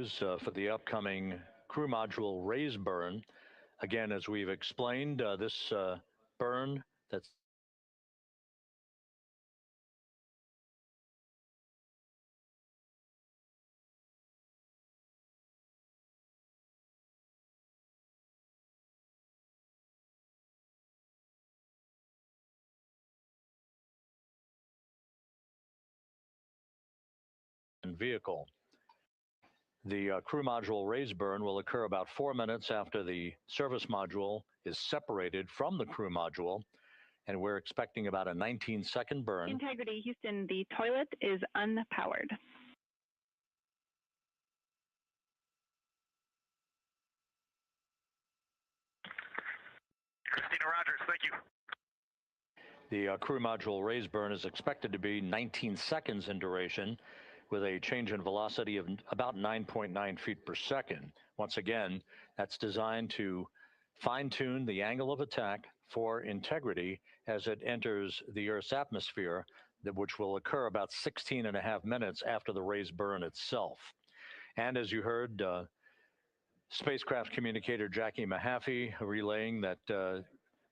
views for the upcoming crew module raise burn. Again, as we've explained, this burn that's vehicle. The crew module raise burn will occur about 4 minutes after the service module is separated from the crew module, and we're expecting about a 19-second burn. Integrity, Houston, the toilet is unpowered. Christina Rogers, thank you. The crew module raise burn is expected to be 19 seconds in duration, with a change in velocity of about 9.9 feet per second. Once again, that's designed to fine-tune the angle of attack for Integrity as it enters the Earth's atmosphere, which will occur about 16 and a half minutes after the raise burn itself. And as you heard, spacecraft communicator Jackie Mahaffey relaying that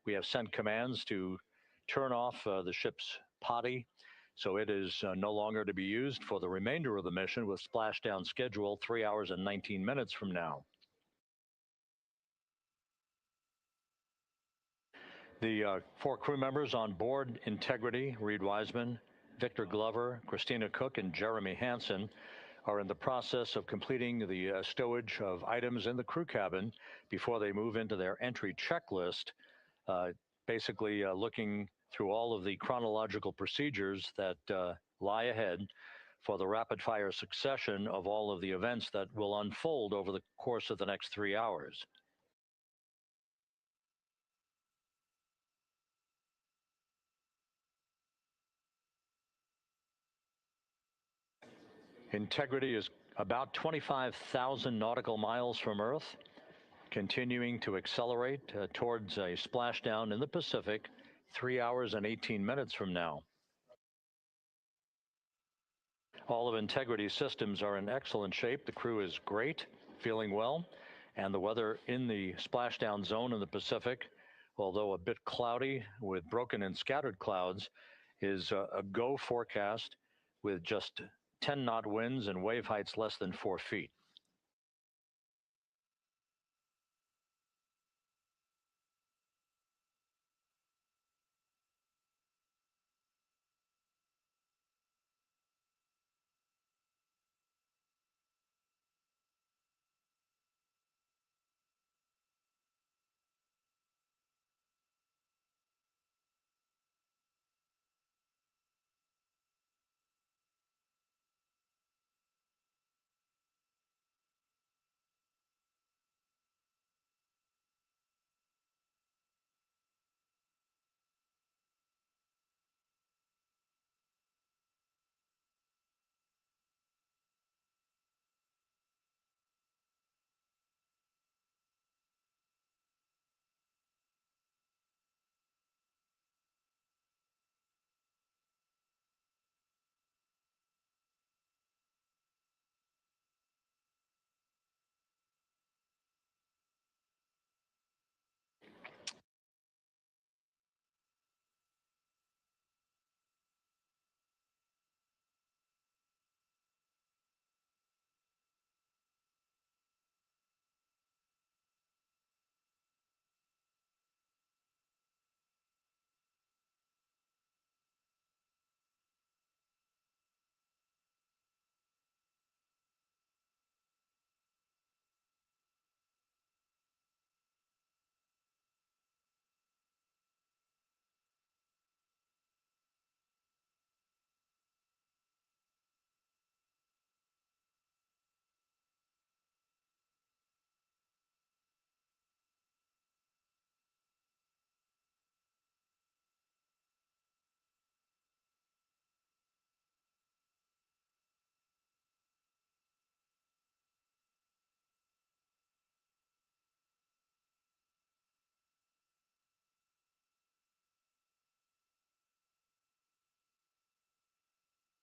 we have sent commands to turn off the ship's potty, so it is no longer to be used for the remainder of the mission, with splashdown scheduled 3 hours and 19 minutes from now. The 4 crew members on board Integrity, Reed Wiseman, Victor Glover, Christina Cook, and Jeremy Hansen, are in the process of completing the stowage of items in the crew cabin before they move into their entry checklist, basically looking through all of the chronological procedures that lie ahead for the rapid-fire succession of all of the events that will unfold over the course of the next 3 hours. Integrity is about 25,000 nautical miles from Earth, continuing to accelerate towards a splashdown in the Pacific 3 hours and 18 minutes from now. All of Integrity's systems are in excellent shape. The crew is great, feeling well, and the weather in the splashdown zone in the Pacific, although a bit cloudy with broken and scattered clouds, is a go forecast with just 10-knot winds and wave heights less than 4 feet.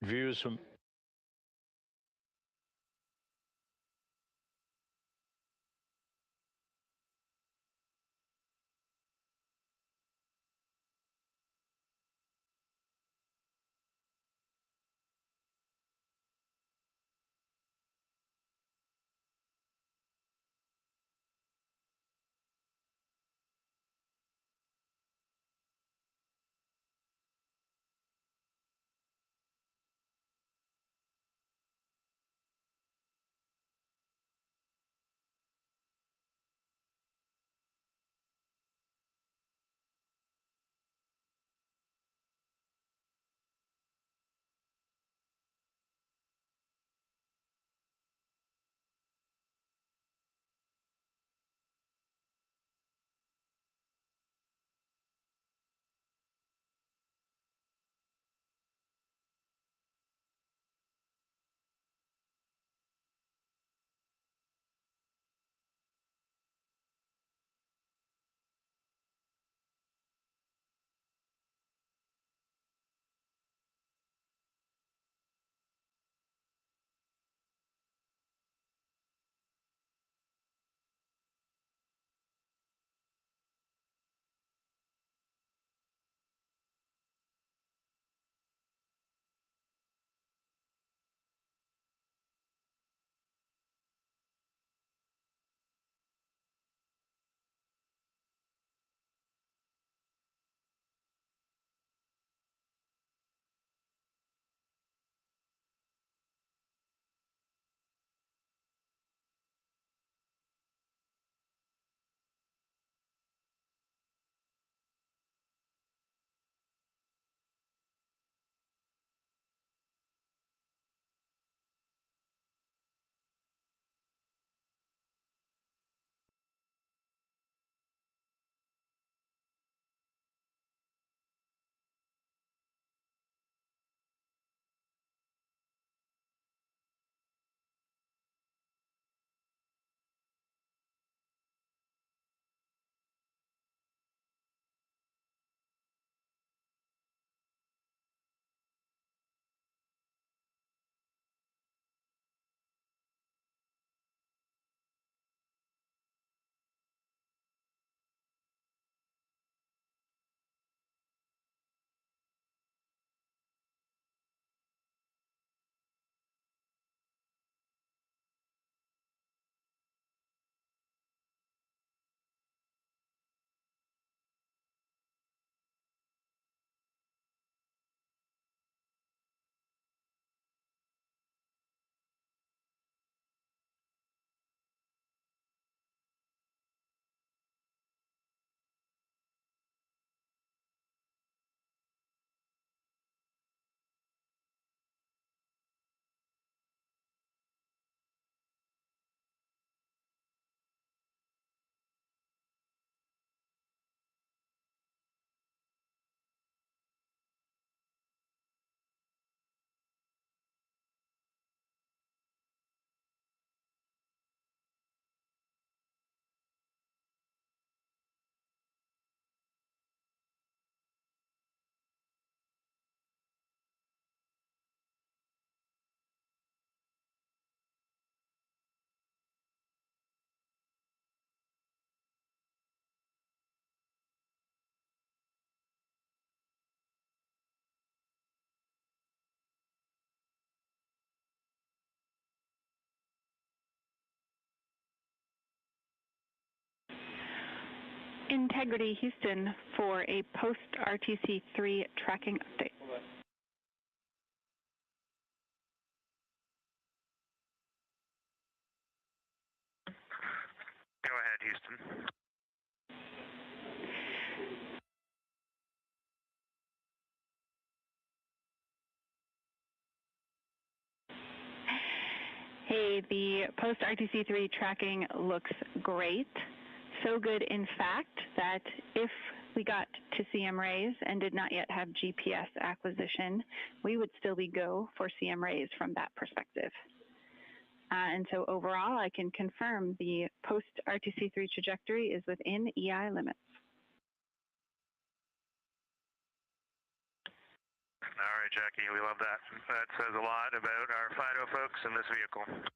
Views from Integrity Houston for a post-RTC3 tracking update. Go ahead, Houston. Hey, the post-RTC3 tracking looks great. So good, in fact, that if we got to CM rays and did not yet have GPS acquisition, we would still be go for CM rays from that perspective. And so overall, I can confirm the post-RTC3 trajectory is within EI limits. All right, Jackie, we love that. That says a lot about our FIDO folks in this vehicle.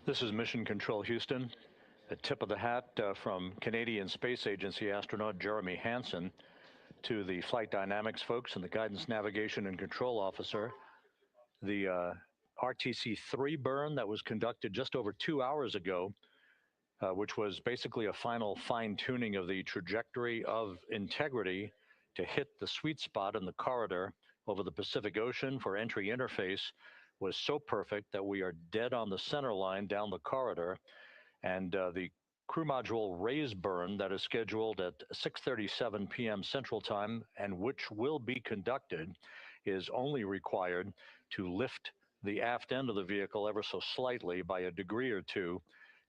This is Mission Control Houston. A tip of the hat from Canadian Space Agency astronaut Jeremy Hansen to the flight dynamics folks and the guidance, navigation, and control officer. The RTC-3 burn that was conducted just over 2 hours ago, which was basically a final fine-tuning of the trajectory of Integrity to hit the sweet spot in the corridor over the Pacific Ocean for entry interface, was so perfect that we are dead on the center line down the corridor. And the crew module raise burn that is scheduled at 6:37 p.m. Central Time and which will be conducted is only required to lift the aft end of the vehicle ever so slightly by a degree or two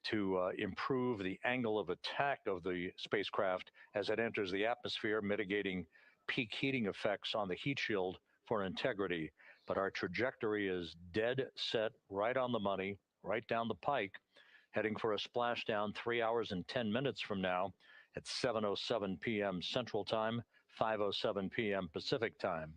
to improve the angle of attack of the spacecraft as it enters the atmosphere, mitigating peak heating effects on the heat shield for Integrity. But our trajectory is dead set, right on the money, right down the pike, heading for a splashdown 3 hours and 10 minutes from now at 7:07 p.m. Central Time, 5:07 p.m. Pacific Time.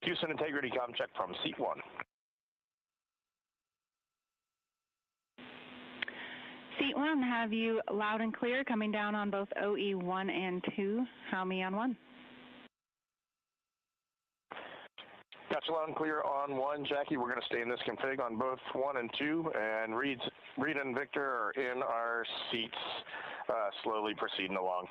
Houston integrity com check from seat 1. Seat 1, have you loud and clear coming down on both OE 1 and 2? How me on 1? Gotcha loud and clear on 1, Jackie. We're going to stay in this config on both 1 and 2, and Reed and Victor are in our seats, slowly proceeding along.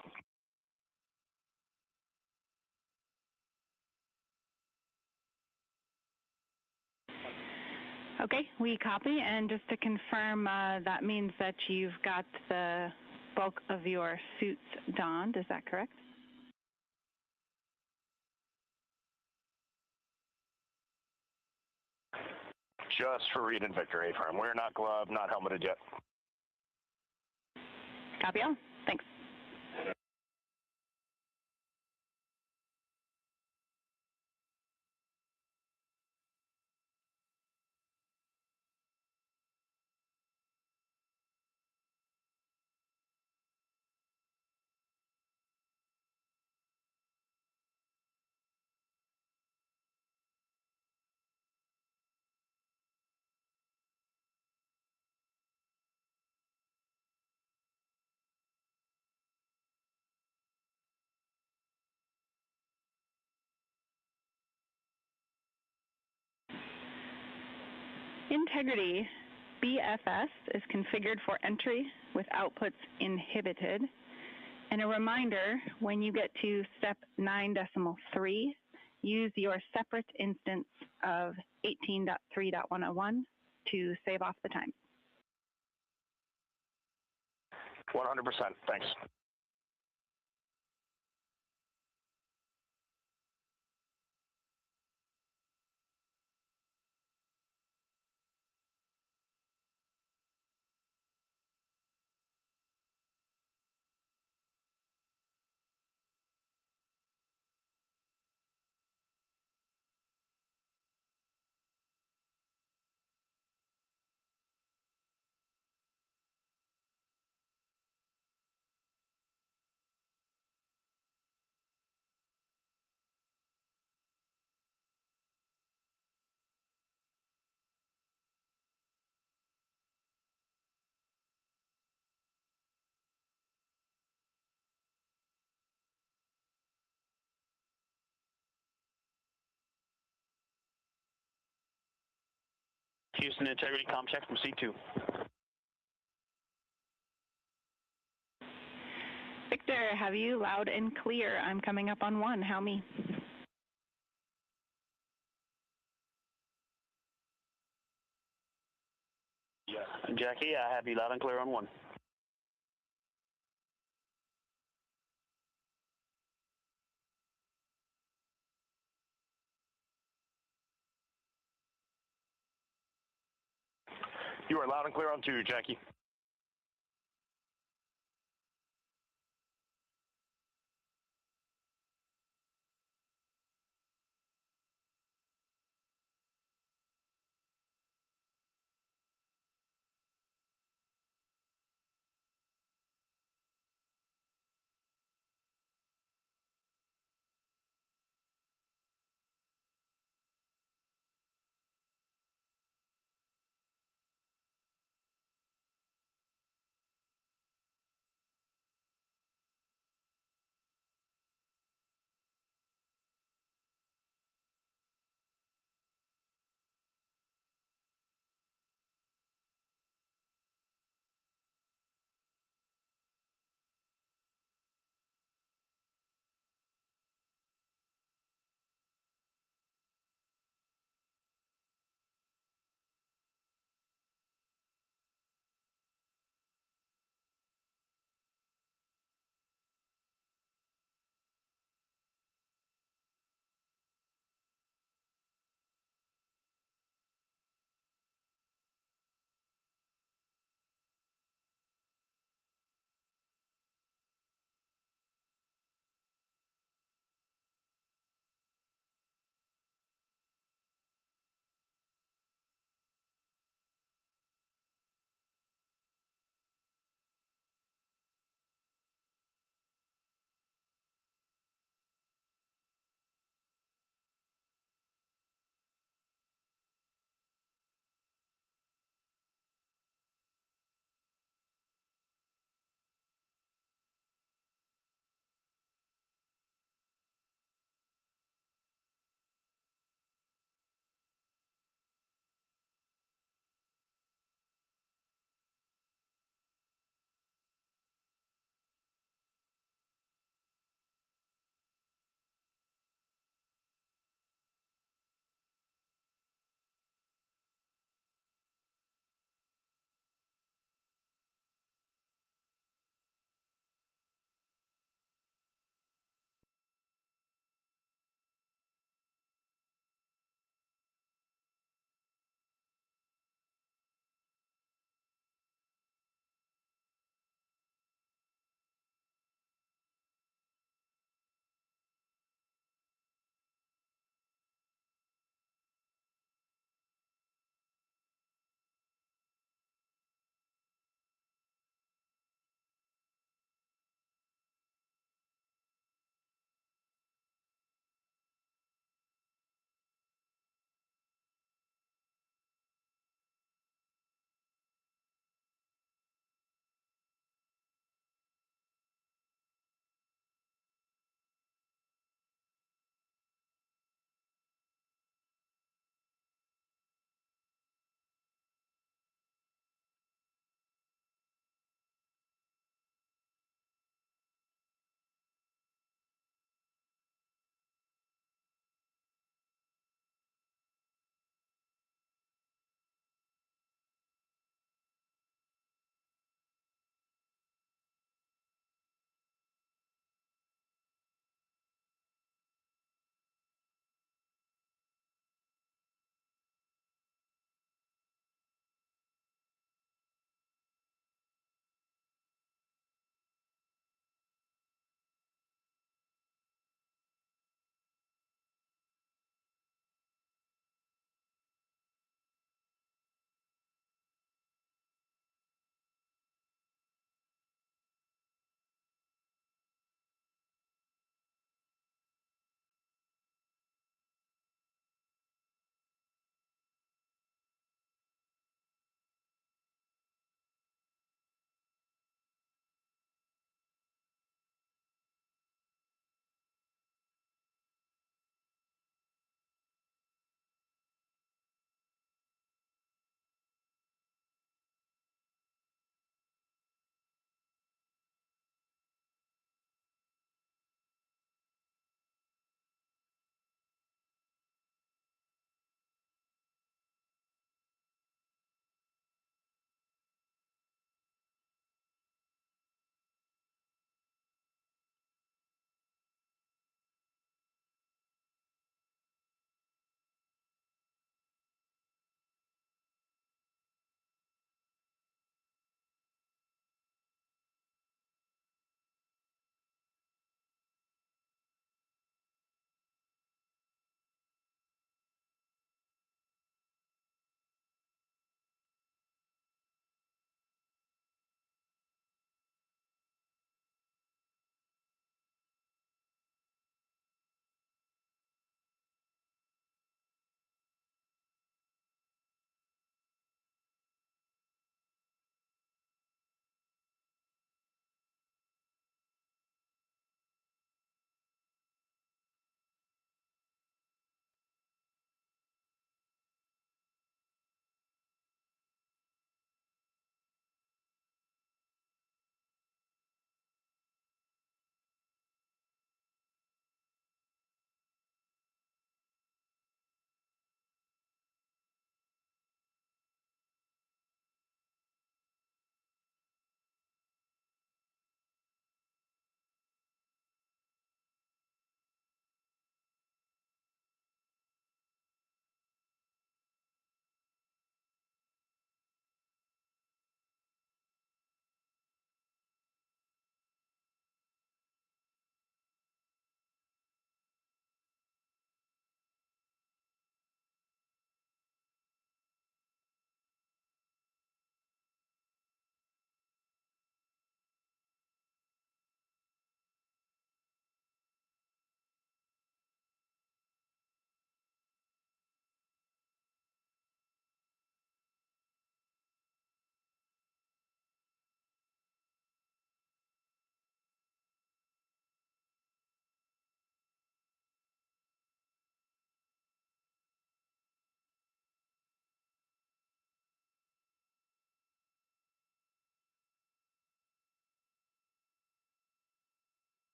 Okay, we copy, and just to confirm, that means that you've got the bulk of your suits donned, is that correct? Just for Reed and Victor, A-firm. We're not gloved, not helmeted yet. Copy all. Thanks. Integrity BFS is configured for entry with outputs inhibited. And a reminder, when you get to step 9.3, use your separate instance of 18.3.101 to save off the time. 100%, thanks. Houston integrity com check from C2. Victor, have you loud and clear? I'm coming up on 1. How me? Jackie, I have you loud and clear on 1. You are loud and clear on 2, Jackie.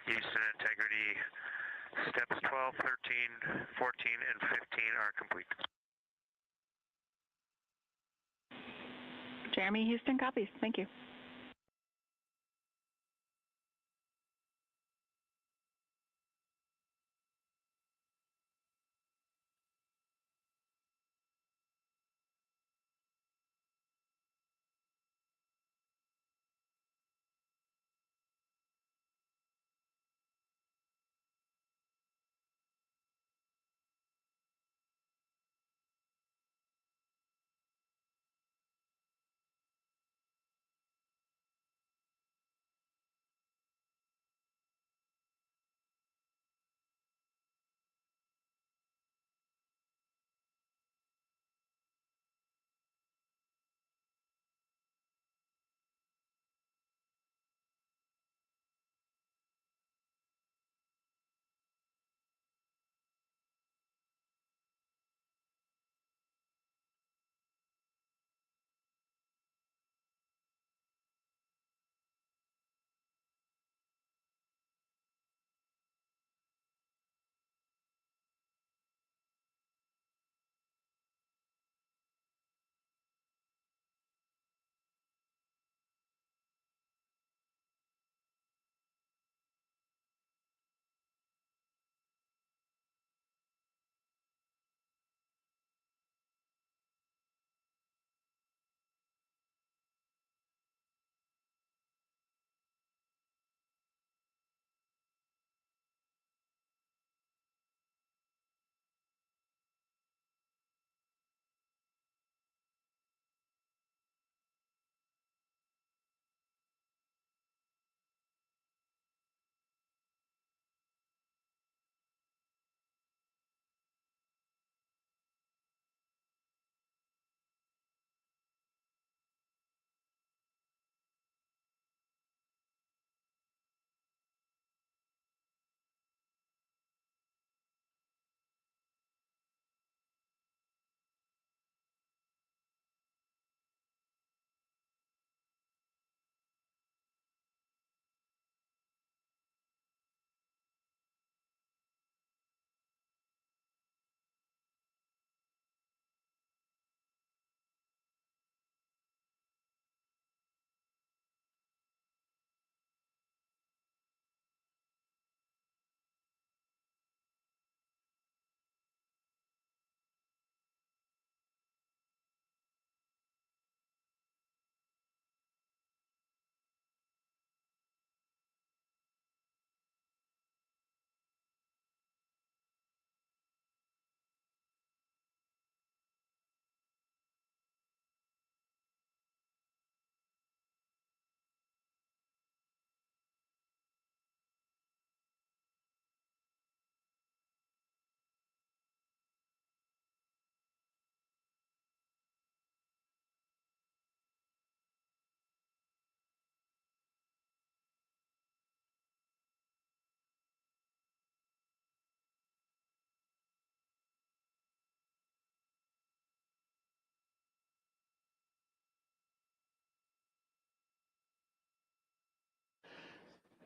Houston integrity steps 12, 13, 14, and 15 are complete. Jeremy, Houston copies. Thank you.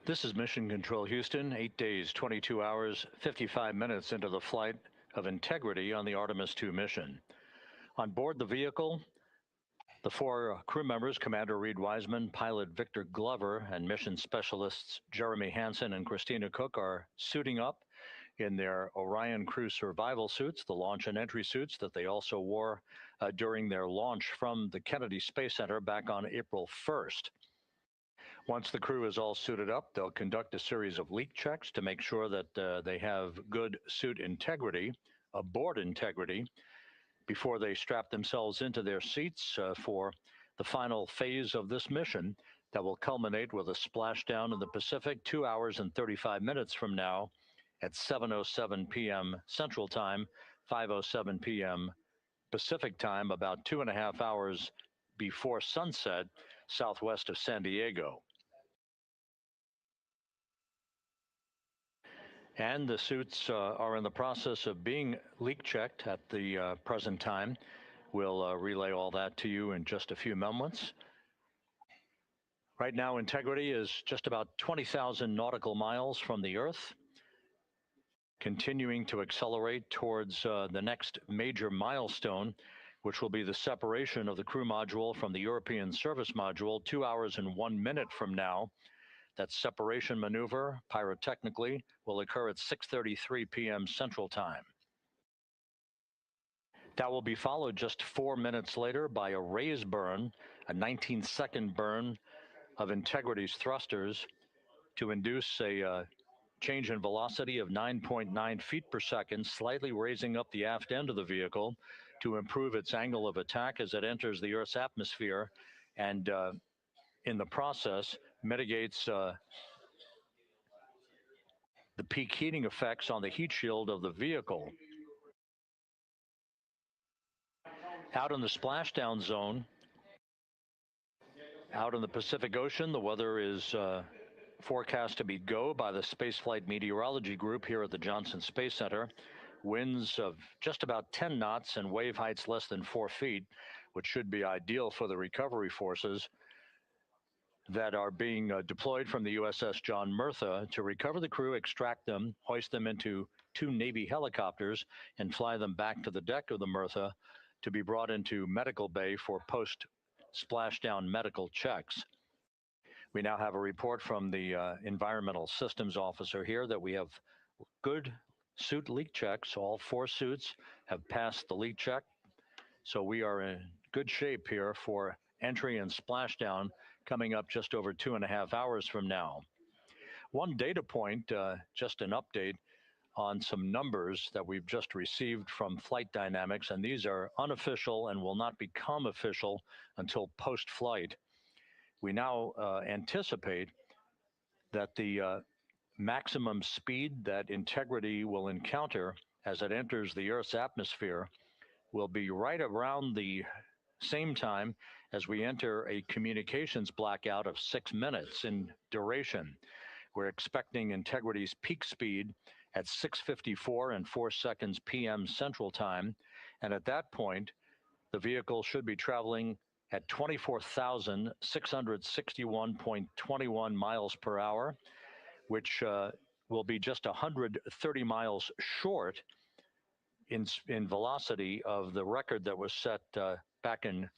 This is Mission Control Houston, 8 days, 22 hours, 55 minutes into the flight of Integrity on the Artemis II mission. On board the vehicle, the four crew members, Commander Reed Wiseman, pilot Victor Glover, and mission specialists Jeremy Hansen and Christina Cook are suiting up in their Orion crew survival suits, the launch and entry suits that they also wore during their launch from the Kennedy Space Center back on April 1st. Once the crew is all suited up, they'll conduct a series of leak checks to make sure that they have good suit integrity, aboard integrity, before they strap themselves into their seats for the final phase of this mission that will culminate with a splashdown in the Pacific 2 hours and 35 minutes from now at 7:07 p.m. Central Time, 5:07 p.m. Pacific Time, about 2.5 hours before sunset, southwest of San Diego. And the suits are in the process of being leak checked at the present time. We'll relay all that to you in just a few moments. Right now, Integrity is just about 20,000 nautical miles from the Earth, continuing to accelerate towards the next major milestone, which will be the separation of the crew module from the European service module 2 hours and 1 minute from now. That separation maneuver, pyrotechnically, will occur at 6:33 p.m. Central Time. That will be followed just 4 minutes later by a raise burn, a 19-second burn of Integrity's thrusters to induce a change in velocity of 9.9 feet per second, slightly raising up the aft end of the vehicle to improve its angle of attack as it enters the Earth's atmosphere, and in the process mitigates the peak heating effects on the heat shield of the vehicle. Out in the splashdown zone, out in the Pacific Ocean, the weather is forecast to be go by the Spaceflight Meteorology Group here at the Johnson Space Center. Winds of just about 10 knots and wave heights less than 4 feet, which should be ideal for the recovery forces that are being deployed from the USS John Murtha to recover the crew, extract them, hoist them into 2 Navy helicopters, and fly them back to the deck of the Murtha to be brought into medical bay for post-splashdown medical checks. We now have a report from the environmental systems officer here that we have good suit leak checks. All 4 suits have passed the leak check, so we are in good shape here for entry and splashdown coming up just over 2.5 hours from now. One data point, just an update on some numbers that we've just received from Flight Dynamics, and these are unofficial and will not become official until post-flight. We now anticipate that the maximum speed that Integrity will encounter as it enters the Earth's atmosphere will be right around the same time as we enter a communications blackout of 6 minutes in duration. We're expecting Integrity's peak speed at 6:54 and 4 seconds p.m. Central Time, and at that point, the vehicle should be traveling at 24,661.21 miles per hour, which will be just 130 miles short in velocity of the record that was set back in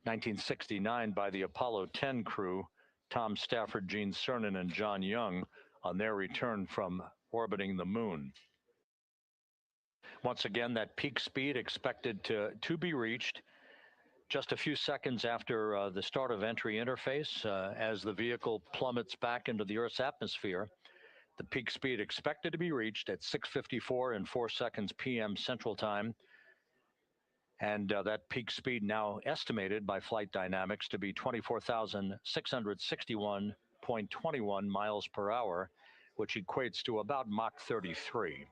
1969 by the Apollo 10 crew, Tom Stafford, Gene Cernan, and John Young, on their return from orbiting the moon. Once again, that peak speed expected to be reached just a few seconds after the start of entry interface as the vehicle plummets back into the Earth's atmosphere. The peak speed expected to be reached at 6:54 and 4 seconds p.m. Central Time. And that peak speed now estimated by Flight Dynamics to be 24,661.21 miles per hour, which equates to about Mach 33.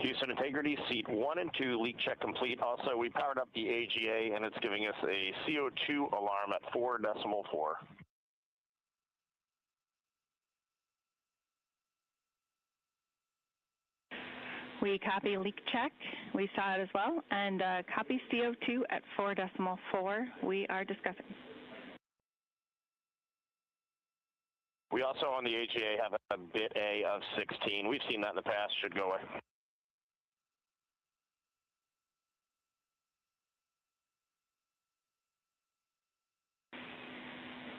Houston Integrity, seat 1 and 2, leak check complete. Also, we powered up the AGA, and it's giving us a CO2 alarm at 4.4. We copy leak check. We saw it as well. And copy CO2 at 4.4. We are discussing. We also on the AGA have a bit A of 16. We've seen that in the past. Should go away.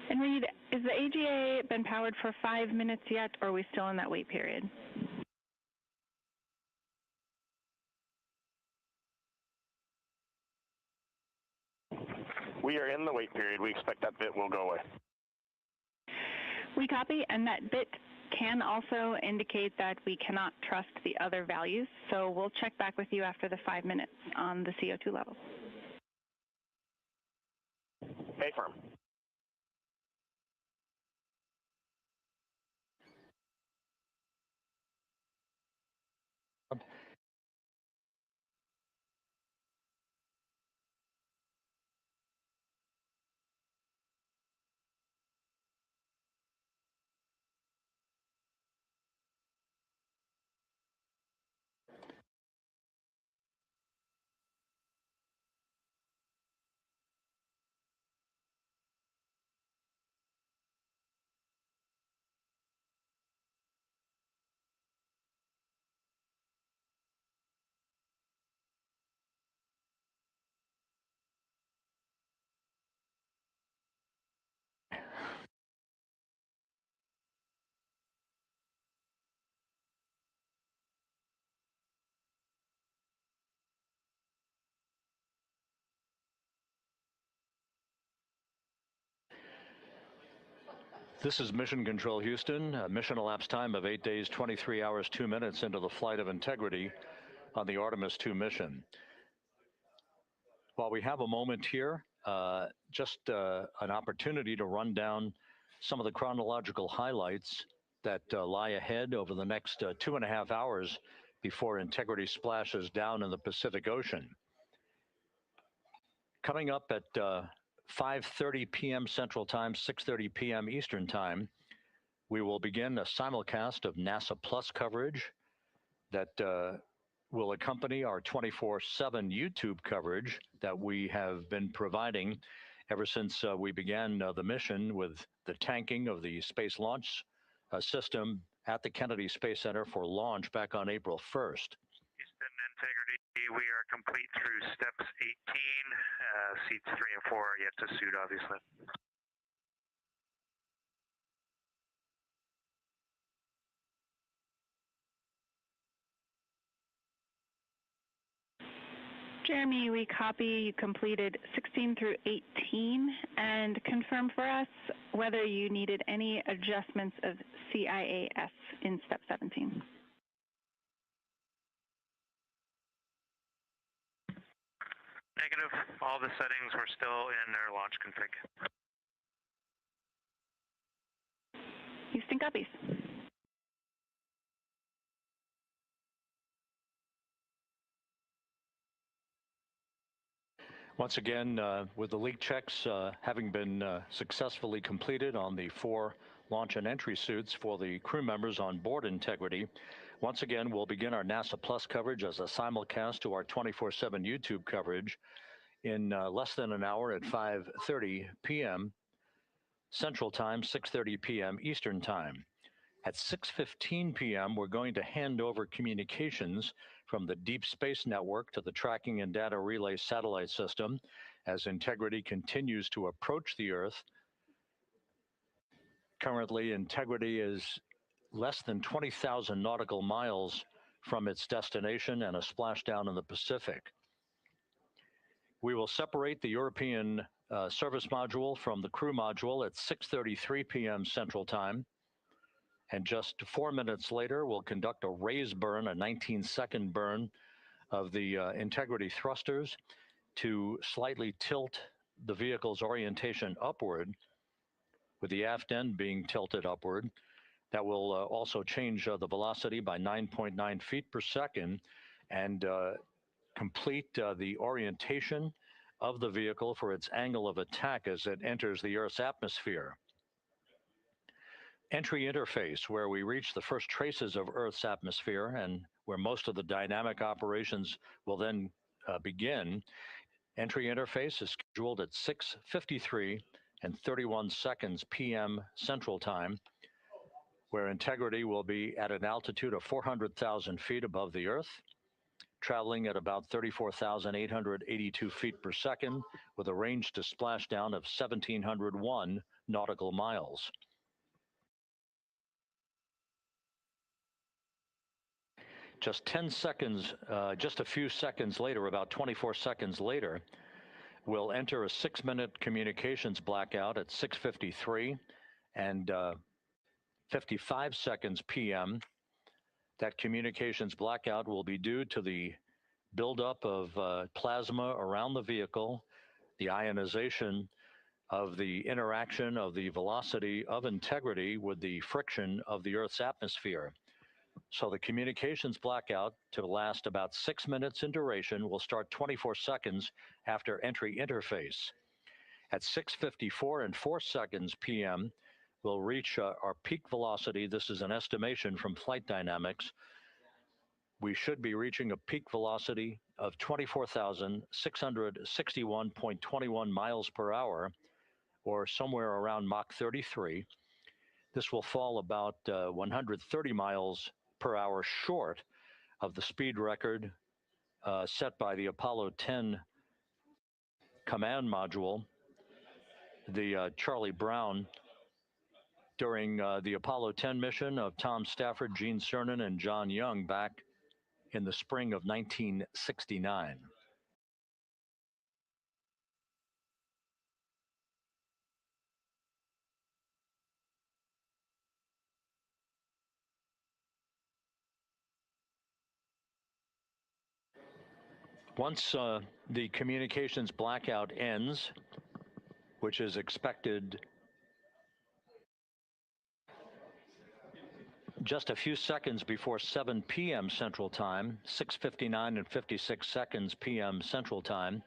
And Reed, is the AGA been powered for 5 minutes yet, or are we still in that wait period? We are in the wait period. We expect that bit will go away. We copy, and that bit can also indicate that we cannot trust the other values, so we'll check back with you after the 5 minutes on the CO2 levels. Hey, firm. This is Mission Control Houston. Mission elapsed time of 8 days, 23 hours, 2 minutes into the flight of Integrity on the Artemis II mission. While we have a moment here, just an opportunity to run down some of the chronological highlights that lie ahead over the next 2.5 hours before Integrity splashes down in the Pacific Ocean. Coming up at 5:30 p.m. Central Time, 6:30 p.m. Eastern Time, we will begin a simulcast of NASA Plus coverage that will accompany our 24/7 YouTube coverage that we have been providing ever since we began the mission with the tanking of the Space Launch System at the Kennedy Space Center for launch back on April 1st. Houston Integrity, we are complete through steps 18. Seats 3 and 4 are yet to suit, obviously. Jeremy, we copy you completed 16 through 18 and confirm for us whether you needed any adjustments of CIAS in step 17. Negative. All the settings were still in their launch config. Houston copies. Once again, with the leak checks having been successfully completed on the 4 launch and entry suits for the crew members on board Integrity, once again, we'll begin our NASA Plus coverage as a simulcast to our 24/7 YouTube coverage in less than an hour at 5:30 p.m. Central Time, 6:30 p.m. Eastern Time. At 6:15 p.m., we're going to hand over communications from the Deep Space Network to the Tracking and Data Relay Satellite System as Integrity continues to approach the Earth. Currently, Integrity is less than 20,000 nautical miles from its destination and a splashdown in the Pacific. We will separate the European service module from the crew module at 6:33 p.m. Central Time. And just 4 minutes later, we'll conduct a raise burn, a 19-second burn of the Integrity thrusters to slightly tilt the vehicle's orientation upward, with the aft end being tilted upward. That will also change the velocity by 9.9 feet per second and complete the orientation of the vehicle for its angle of attack as it enters the Earth's atmosphere. Entry interface, where we reach the first traces of Earth's atmosphere and where most of the dynamic operations will then begin. Entry interface is scheduled at 6:53 and 31 seconds p.m. Central Time, where Integrity will be at an altitude of 400,000 feet above the Earth, traveling at about 34,882 feet per second with a range to splashdown of 1,701 nautical miles. Just 10 seconds, just a few seconds later, about 24 seconds later, we'll enter a 6-minute communications blackout at 6:53 and 55 seconds p.m. That communications blackout will be due to the buildup of plasma around the vehicle, the ionization of the interaction of the velocity of Integrity with the friction of the Earth's atmosphere. So the communications blackout, to last about 6 minutes in duration, will start 24 seconds after entry interface. At 6:54 and 4 seconds p.m., we'll reach our peak velocity. This is an estimation from Flight Dynamics. We should be reaching a peak velocity of 24,661.21 miles per hour, or somewhere around Mach 33. This will fall about 130 miles per hour short of the speed record set by the Apollo 10 command module, the Charlie Brown, during the Apollo 10 mission of Tom Stafford, Gene Cernan, and John Young back in the spring of 1969. Once the communications blackout ends, which is expected just a few seconds before 7 p.m. Central Time, 6:59 and 56 seconds p.m. Central Time,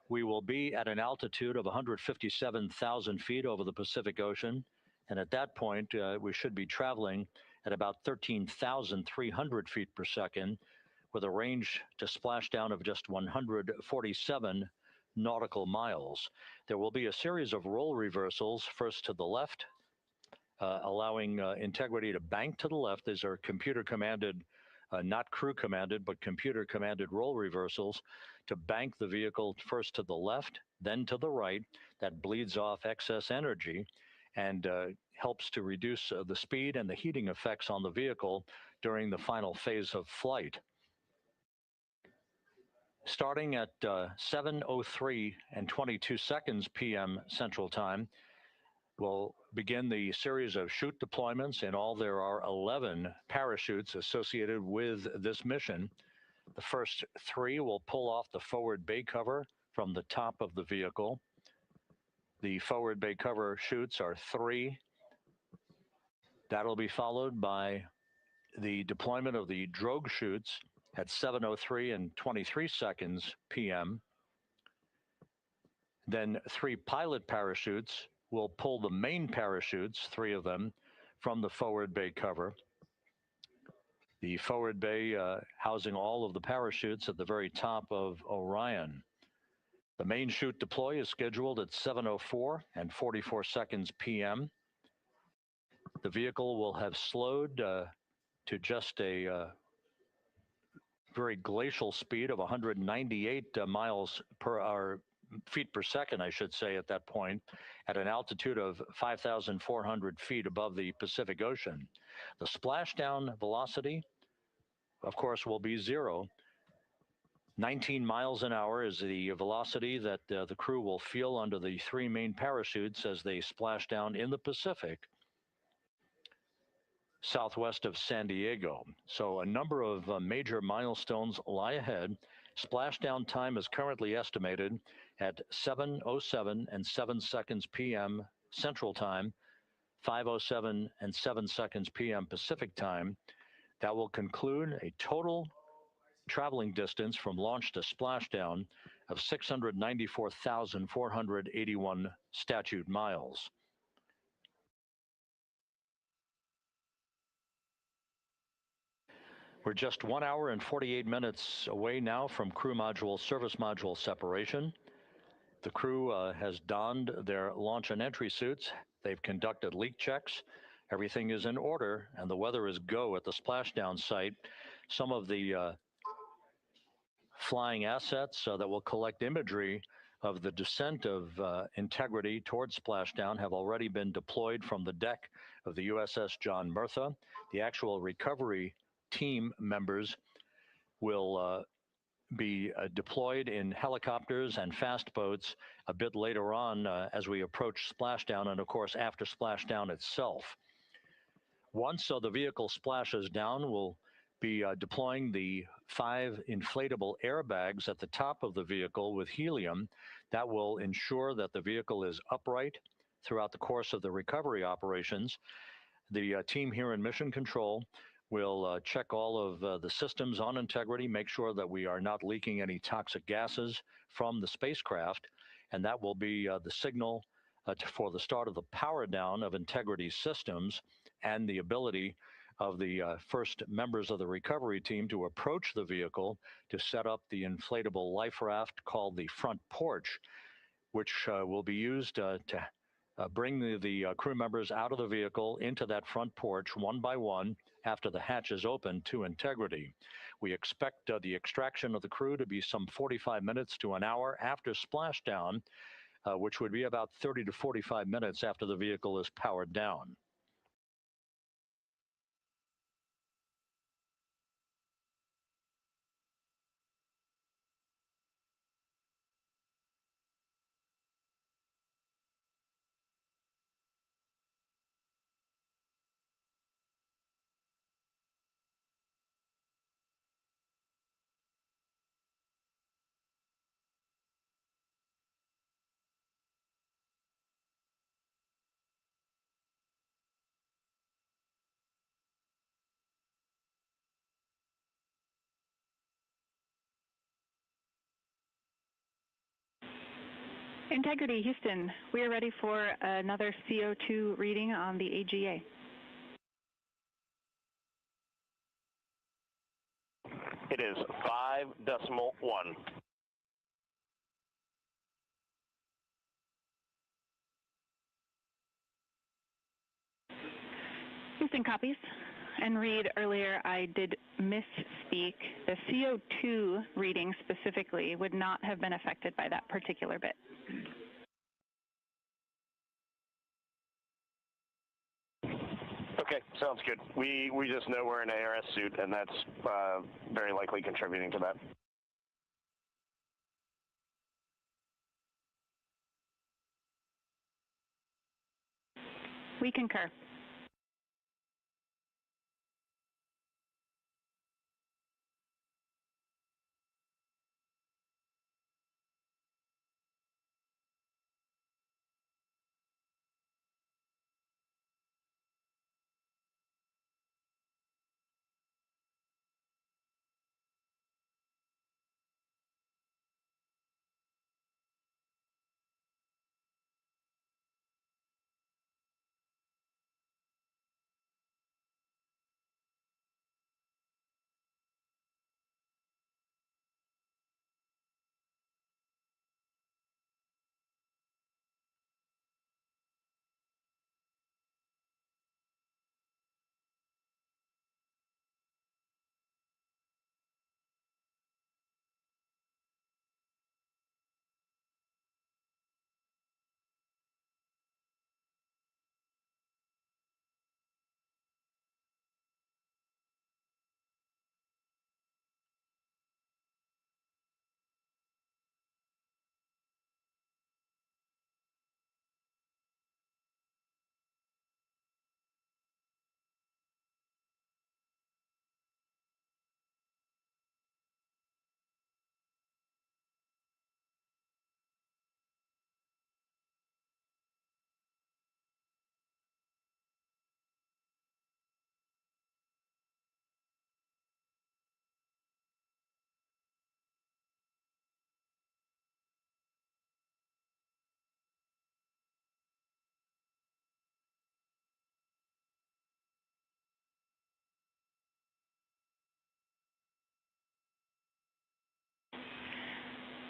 we will be at an altitude of 157,000 feet over the Pacific Ocean. And at that point, we should be traveling at about 13,300 feet per second with a range to splashdown of just 147 nautical miles. There will be a series of roll reversals, first to the left, allowing integrity to bank to the left. These are computer commanded, not crew commanded, but computer commanded roll reversals to bank the vehicle first to the left, then to the right. That bleeds off excess energy and helps to reduce the speed and the heating effects on the vehicle during the final phase of flight. Starting at 7:03 and 22 seconds p.m. Central Time, we'll begin the series of chute deployments. In all, there are 11 parachutes associated with this mission. The first 3 will pull off the forward bay cover from the top of the vehicle. The forward bay cover chutes are 3. That'll be followed by the deployment of the drogue chutes at 7:03 and 23 seconds p.m. Then 3 pilot parachutes will pull the main parachutes, 3 of them, from the forward bay cover. The forward bay housing all of the parachutes at the very top of Orion. The main chute deploy is scheduled at 7:04 and 44 seconds p.m. The vehicle will have slowed to just a very glacial speed of 198 miles per hour, feet per second, I should say, at that point, at an altitude of 5,400 feet above the Pacific Ocean. The splashdown velocity, of course, will be 0. 19 miles an hour is the velocity that the crew will feel under the 3 main parachutes as they splash down in the Pacific, southwest of San Diego. So a number of major milestones lie ahead. Splashdown time is currently estimated at 7:07 and 7 seconds p.m. Central Time, 5:07 and 7 seconds p.m. Pacific Time. That will conclude a total traveling distance from launch to splashdown of 694,481 statute miles. We're just 1 hour and 48 minutes away now from crew module service module separation. The crew has donned their launch and entry suits. They've conducted leak checks. Everything is in order, and the weather is go at the splashdown site. Some of the flying assets that will collect imagery of the descent of Integrity towards splashdown have already been deployed from the deck of the USS John Murtha. The actual recovery team members will be deployed in helicopters and fast boats a bit later on as we approach splashdown, and of course after splashdown itself. Once the vehicle splashes down, we'll be deploying the 5 inflatable airbags at the top of the vehicle with helium. That will ensure that the vehicle is upright throughout the course of the recovery operations. The team here in Mission Control will check all of the systems on Integrity, make sure that we are not leaking any toxic gases from the spacecraft, and that will be the signal for the start of the power down of Integrity systems and the ability of the first members of the recovery team to approach the vehicle to set up the inflatable life raft called the front porch, which will be used to bring the crew members out of the vehicle into that front porch one by one after the hatch is open to Integrity. We expect the extraction of the crew to be some 45 minutes to an hour after splashdown, which would be about 30 to 45 minutes after the vehicle is powered down. Integrity, Houston, we are ready for another CO2 reading on the AGA. It is 5.1. Houston copies. And Reed, earlier I did misspeak. The CO2 reading specifically would not have been affected by that particular bit. Okay, sounds good. We just know we're in an ARS suit, and that's very likely contributing to that. We concur.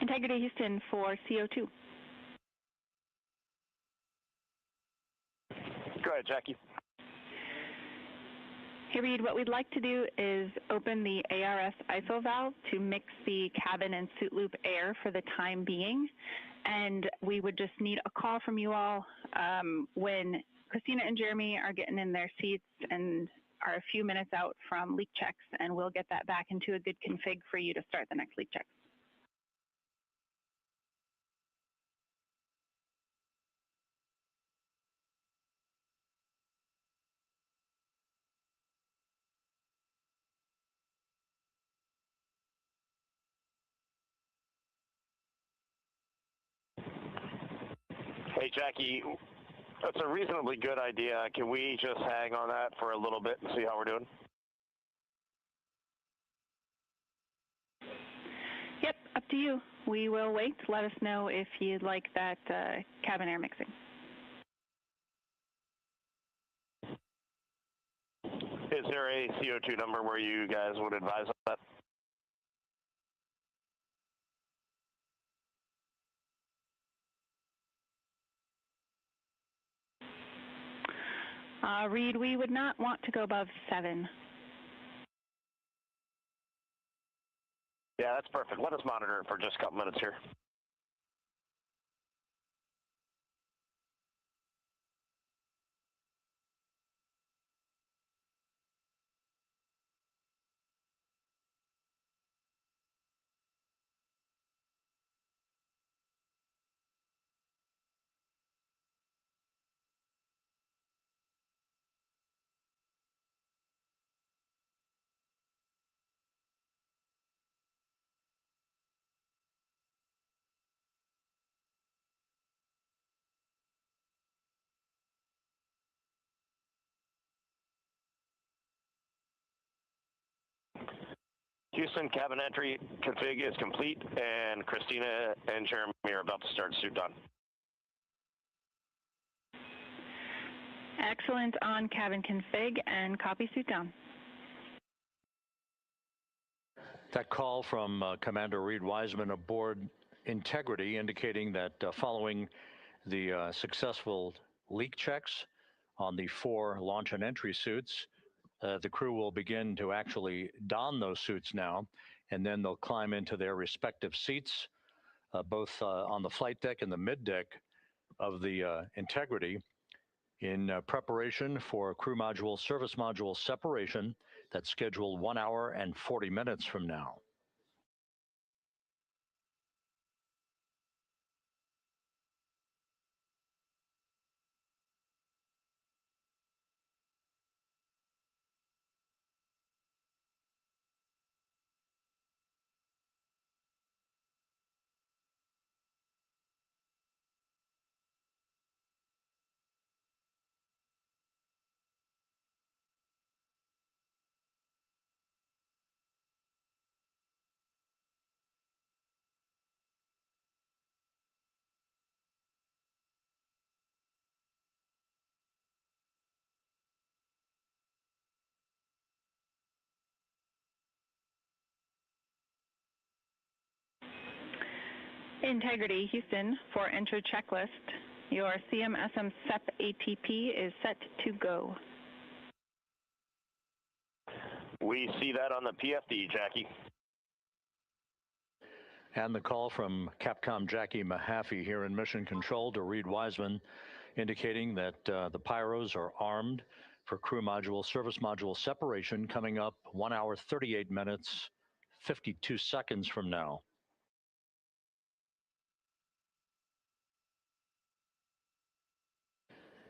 Integrity, Houston, for CO2. Go ahead, Jackie. Hey, Reed, what we'd like to do is open the ARS ISO valve to mix the cabin and suit loop air for the time being. And we would just need a call from you all when Christina and Jeremy are getting in their seats and are a few minutes out from leak checks, and we'll get that back into a good config for you to start the next leak checks. Hey, Jackie, that's a reasonably good idea. Can we just hang on that for a little bit and see how we're doing? Yep, up to you. We will wait. Let us know if you'd like that cabin air mixing. Is there a CO2 number where you guys would advise on that? Reed, we would not want to go above 7. Yeah, that's perfect. Let us monitor it for just a couple minutes here. Houston, cabin entry config is complete, and Christina and Jeremy are about to start suit down. Excellent on cabin config and copy suit down. That call from Commander Reed Wiseman aboard Integrity indicating that following the successful leak checks on the 4 launch and entry suits, the crew will begin to actually don those suits now, and then they'll climb into their respective seats, both on the flight deck and the mid deck of the Integrity, in preparation for crew module service module separation that's scheduled 1 hour and 40 minutes from now. Integrity, Houston, for entry checklist. Your CMSM SEP ATP is set to go. We see that on the PFD, Jackie. And the call from Capcom Jackie Mahaffey here in Mission Control to Reed Wiseman, indicating that the pyros are armed for crew module service module separation coming up 1 hour 38 minutes 52 seconds from now.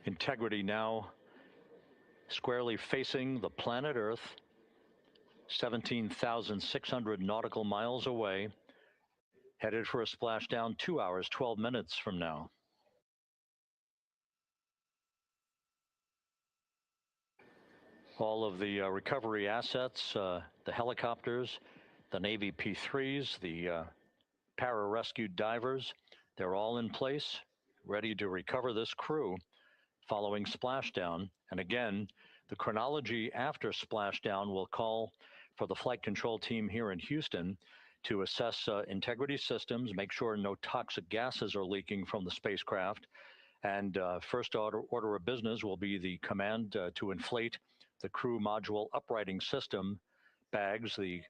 Integrity now squarely facing the planet Earth, 17,600 nautical miles away, headed for a splashdown 2 hours 12 minutes from now. All of the recovery assets, the helicopters, the Navy P-3s, the para-rescued divers, they're all in place, ready to recover this crew following splashdown. And again, the chronology after splashdown will call for the flight control team here in Houston to assess integrity systems, make sure no toxic gases are leaking from the spacecraft. And first order of business will be the command to inflate the crew module uprighting system bags, the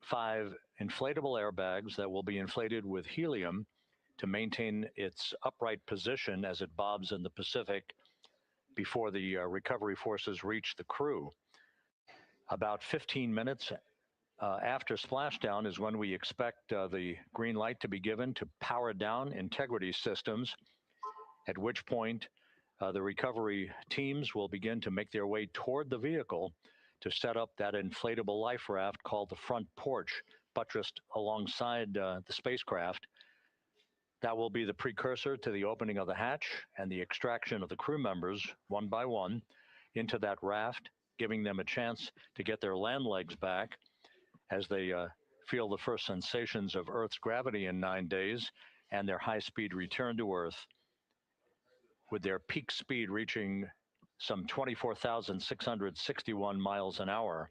5 inflatable airbags that will be inflated with helium to maintain its upright position as it bobs in the Pacific before the recovery forces reach the crew. About 15 minutes after splashdown is when we expect the green light to be given to power down integrity systems, at which point the recovery teams will begin to make their way toward the vehicle to set up that inflatable life raft called the front porch, buttressed alongside the spacecraft. That will be the precursor to the opening of the hatch and the extraction of the crew members one by one into that raft, giving them a chance to get their land legs back as they feel the first sensations of Earth's gravity in 9 days and their high-speed return to Earth, with their peak speed reaching some 24,661 miles an hour.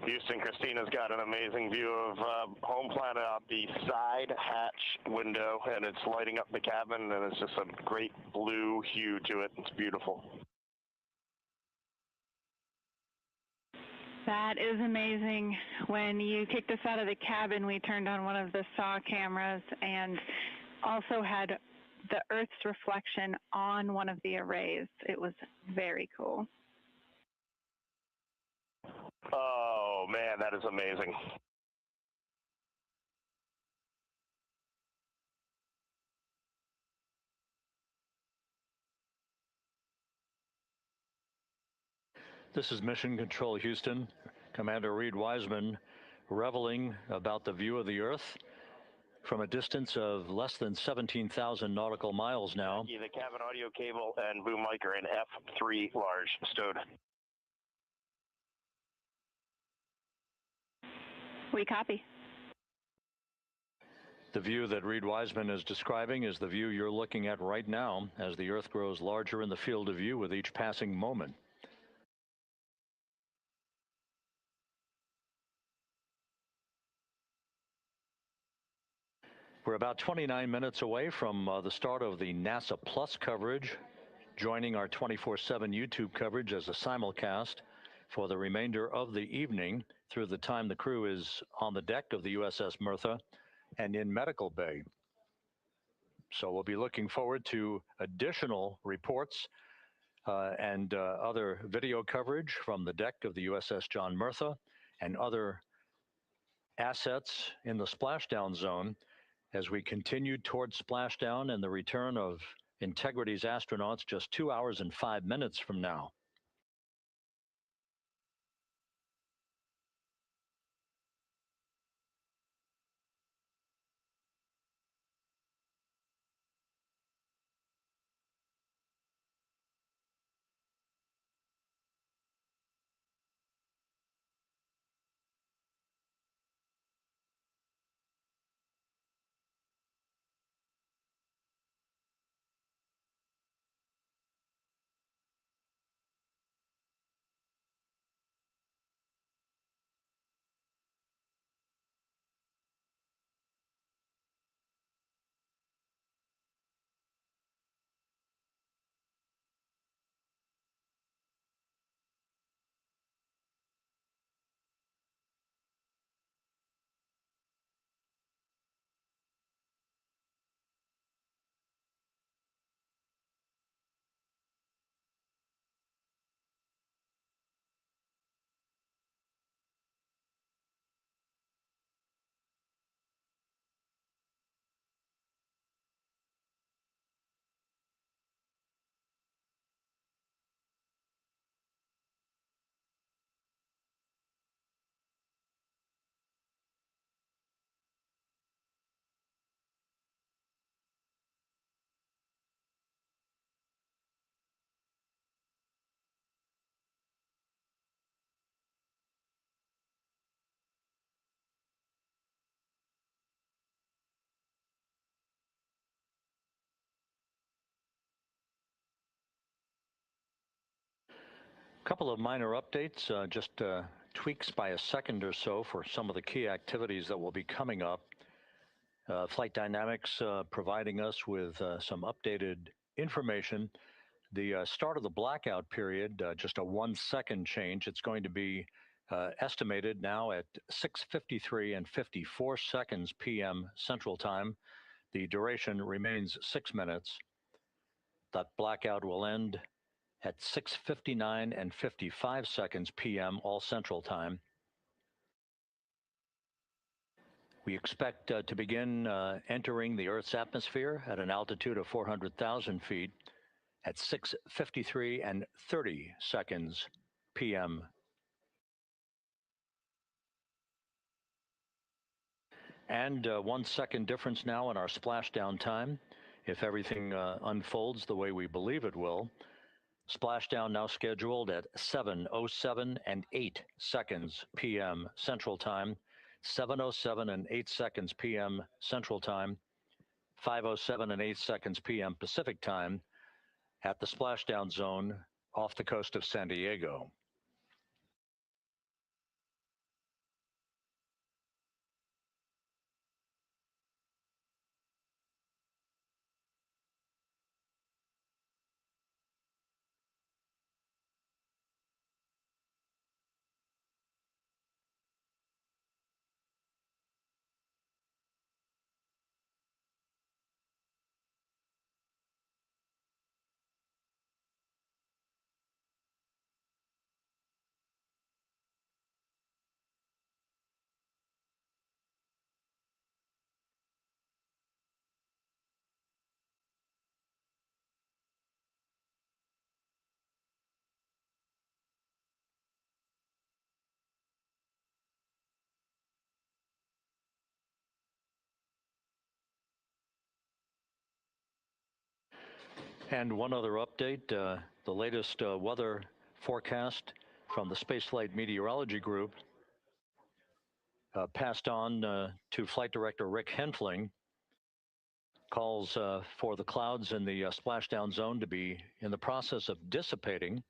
Houston, Christina's got an amazing view of home planet out the side hatch window, and it's lighting up the cabin, and it's just a great blue hue to it. It's beautiful. That is amazing. When you kicked us out of the cabin, we turned on one of the SAW cameras and also had the Earth's reflection on one of the arrays. It was very cool. Oh, man, that is amazing. This is Mission Control Houston. Commander Reed Wiseman reveling about the view of the Earth from a distance of less than 17,000 nautical miles now. The cabin audio cable and boom mic are in F3 large stowed. We copy. The view that Reed Wiseman is describing is the view you're looking at right now as the Earth grows larger in the field of view with each passing moment. We're about 29 minutes away from the start of the NASA Plus coverage, joining our 24/7 YouTube coverage as a simulcast for the remainder of the evening through the time the crew is on the deck of the USS Mertha and in medical bay. So we'll be looking forward to additional reports and other video coverage from the deck of the USS John Mertha and other assets in the splashdown zone as we continue towards splashdown and the return of Integrity's astronauts just 2 hours and 5 minutes from now. Couple of minor updates, just tweaks by a second or so for some of the key activities that will be coming up. Flight Dynamics providing us with some updated information. The start of the blackout period, just a 1 second change. It's going to be estimated now at 6:53 and 54 seconds p.m. Central Time. The duration remains 6 minutes. That blackout will end at 6:59 and 55 seconds p.m. all Central Time. We expect to begin entering the Earth's atmosphere at an altitude of 400,000 feet at 6:53 and 30 seconds p.m. And 1 second difference now in our splashdown time, if everything unfolds the way we believe it will. Splashdown now scheduled at 7:07 and 8 seconds p.m. Central Time, 7:07 and 8 seconds p.m. Central Time, 5:07 and 8 seconds p.m. Pacific Time at the splashdown zone off the coast of San Diego. And one other update, the latest weather forecast from the Spaceflight Meteorology Group passed on to Flight Director Rick Henfling, calls for the clouds in the splashdown zone to be in the process of dissipating.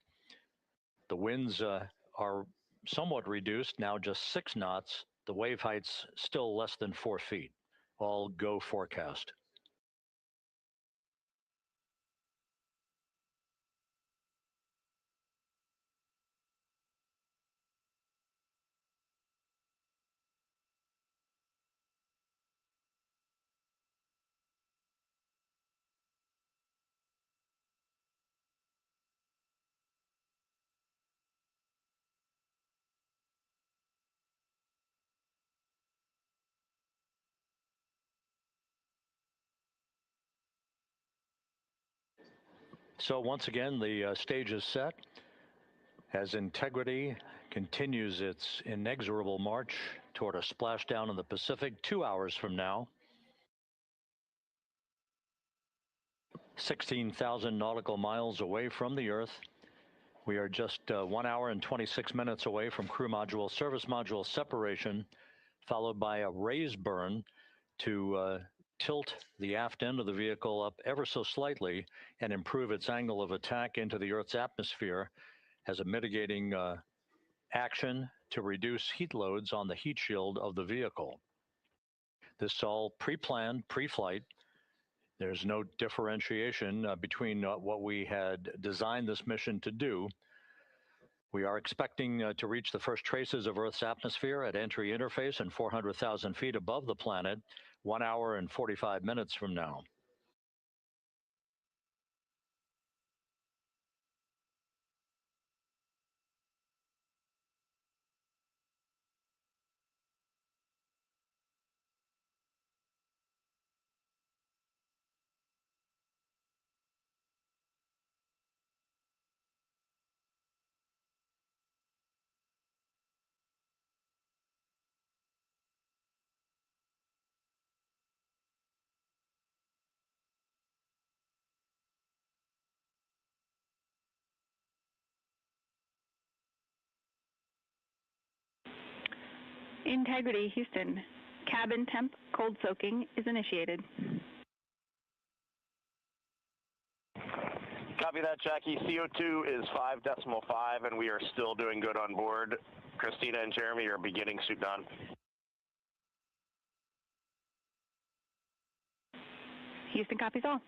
The winds are somewhat reduced, now just 6 knots. The wave height's still less than 4 feet. All go forecast. So once again, the stage is set as Integrity continues its inexorable march toward a splashdown in the Pacific 2 hours from now. 16,000 nautical miles away from the Earth. We are just 1 hour and 26 minutes away from crew module, service module separation, followed by a raise burn to tilt the aft end of the vehicle up ever so slightly and improve its angle of attack into the Earth's atmosphere as a mitigating action to reduce heat loads on the heat shield of the vehicle. This is all pre-planned, pre-flight. There's no differentiation between what we had designed this mission to do. We are expecting to reach the first traces of Earth's atmosphere at entry interface and 400,000 feet above the planet 1 hour and 45 minutes from now. Integrity, Houston. Cabin temp cold soaking is initiated. Copy that, Jackie. CO2 is 5.5, and we are still doing good on board. Christina and Jeremy are beginning suit down. Houston copies all.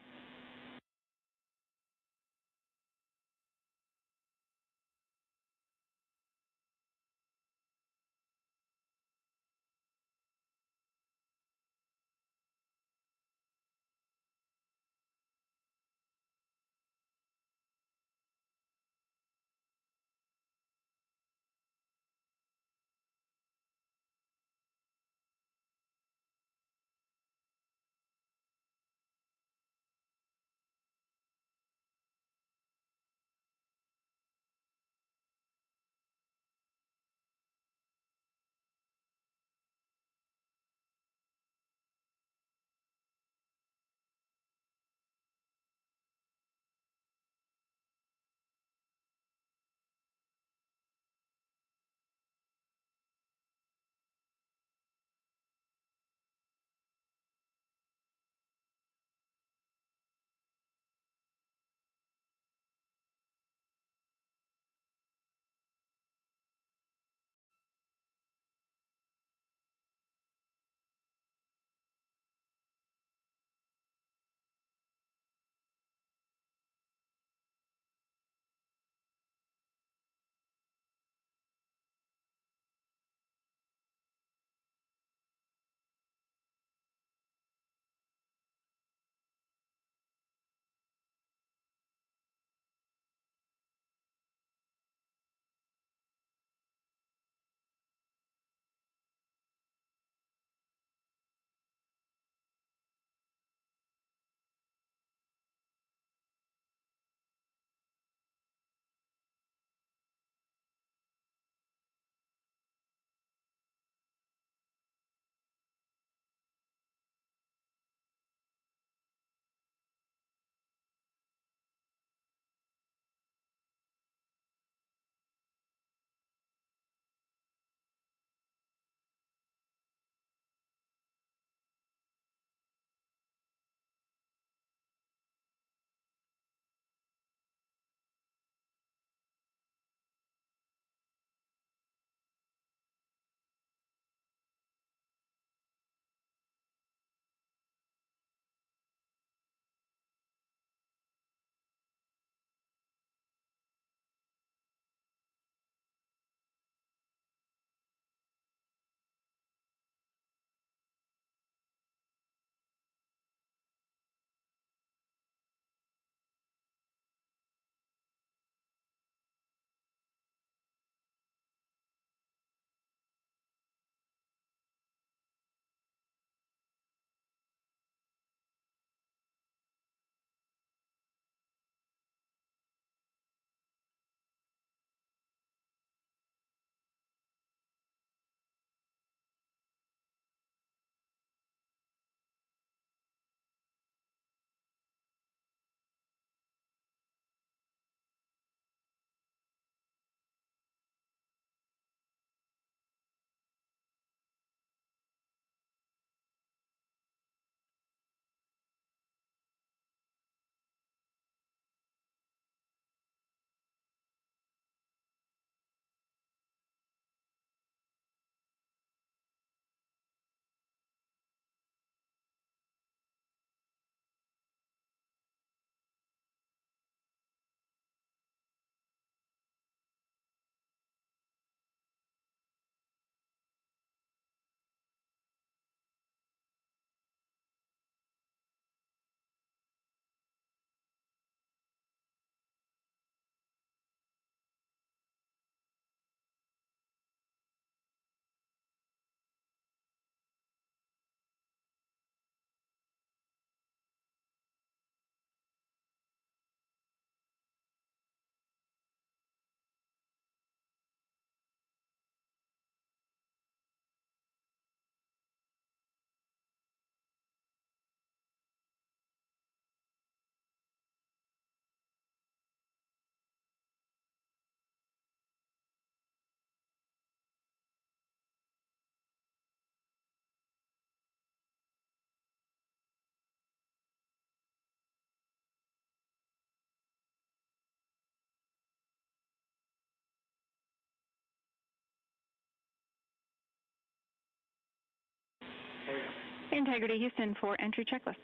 Integrity Houston for entry checklist.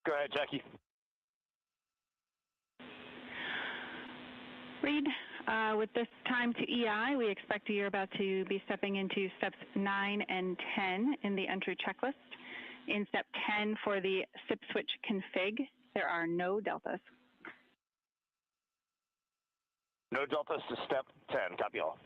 Go ahead, Jackie. Reed, with this time to EI, we expect you're about to be stepping into steps 9 and 10 in the entry checklist. In step 10 for the SIP switch config, there are no deltas. No deltas to step 10. Copy all.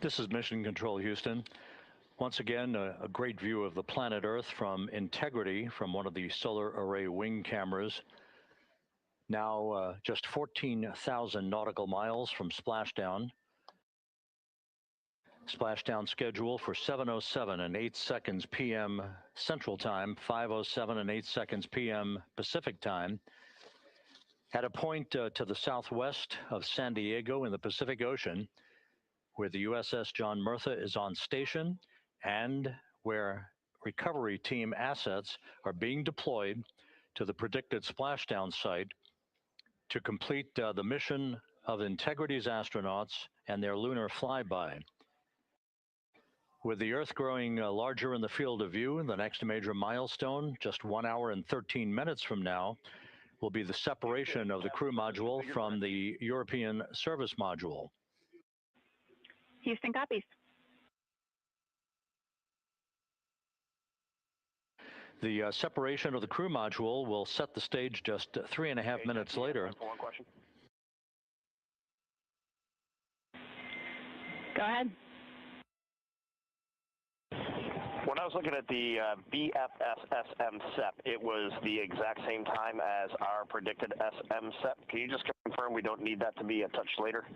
This is Mission Control, Houston. Once again, a great view of the planet Earth from Integrity from one of the solar array wing cameras. Now just 14,000 nautical miles from Splashdown. Splashdown schedule for 7:07 and 8 seconds p.m. Central Time, 5:07 and 8 seconds p.m. Pacific Time. At a point to the southwest of San Diego in the Pacific Ocean, where the USS John Murtha is on station and where recovery team assets are being deployed to the predicted splashdown site to complete the mission of Integrity's astronauts and their lunar flyby. With the Earth growing larger in the field of view, the next major milestone, just 1 hour and 13 minutes from now, will be the separation of the crew module from the European service module. Houston copies. The separation of the crew module will set the stage just 3.5 minutes later. One question. Go ahead. When I was looking at the BFS-SM SEP, it was the exact same time as our predicted SM SEP. Can you just confirm we don't need that to be a touch later?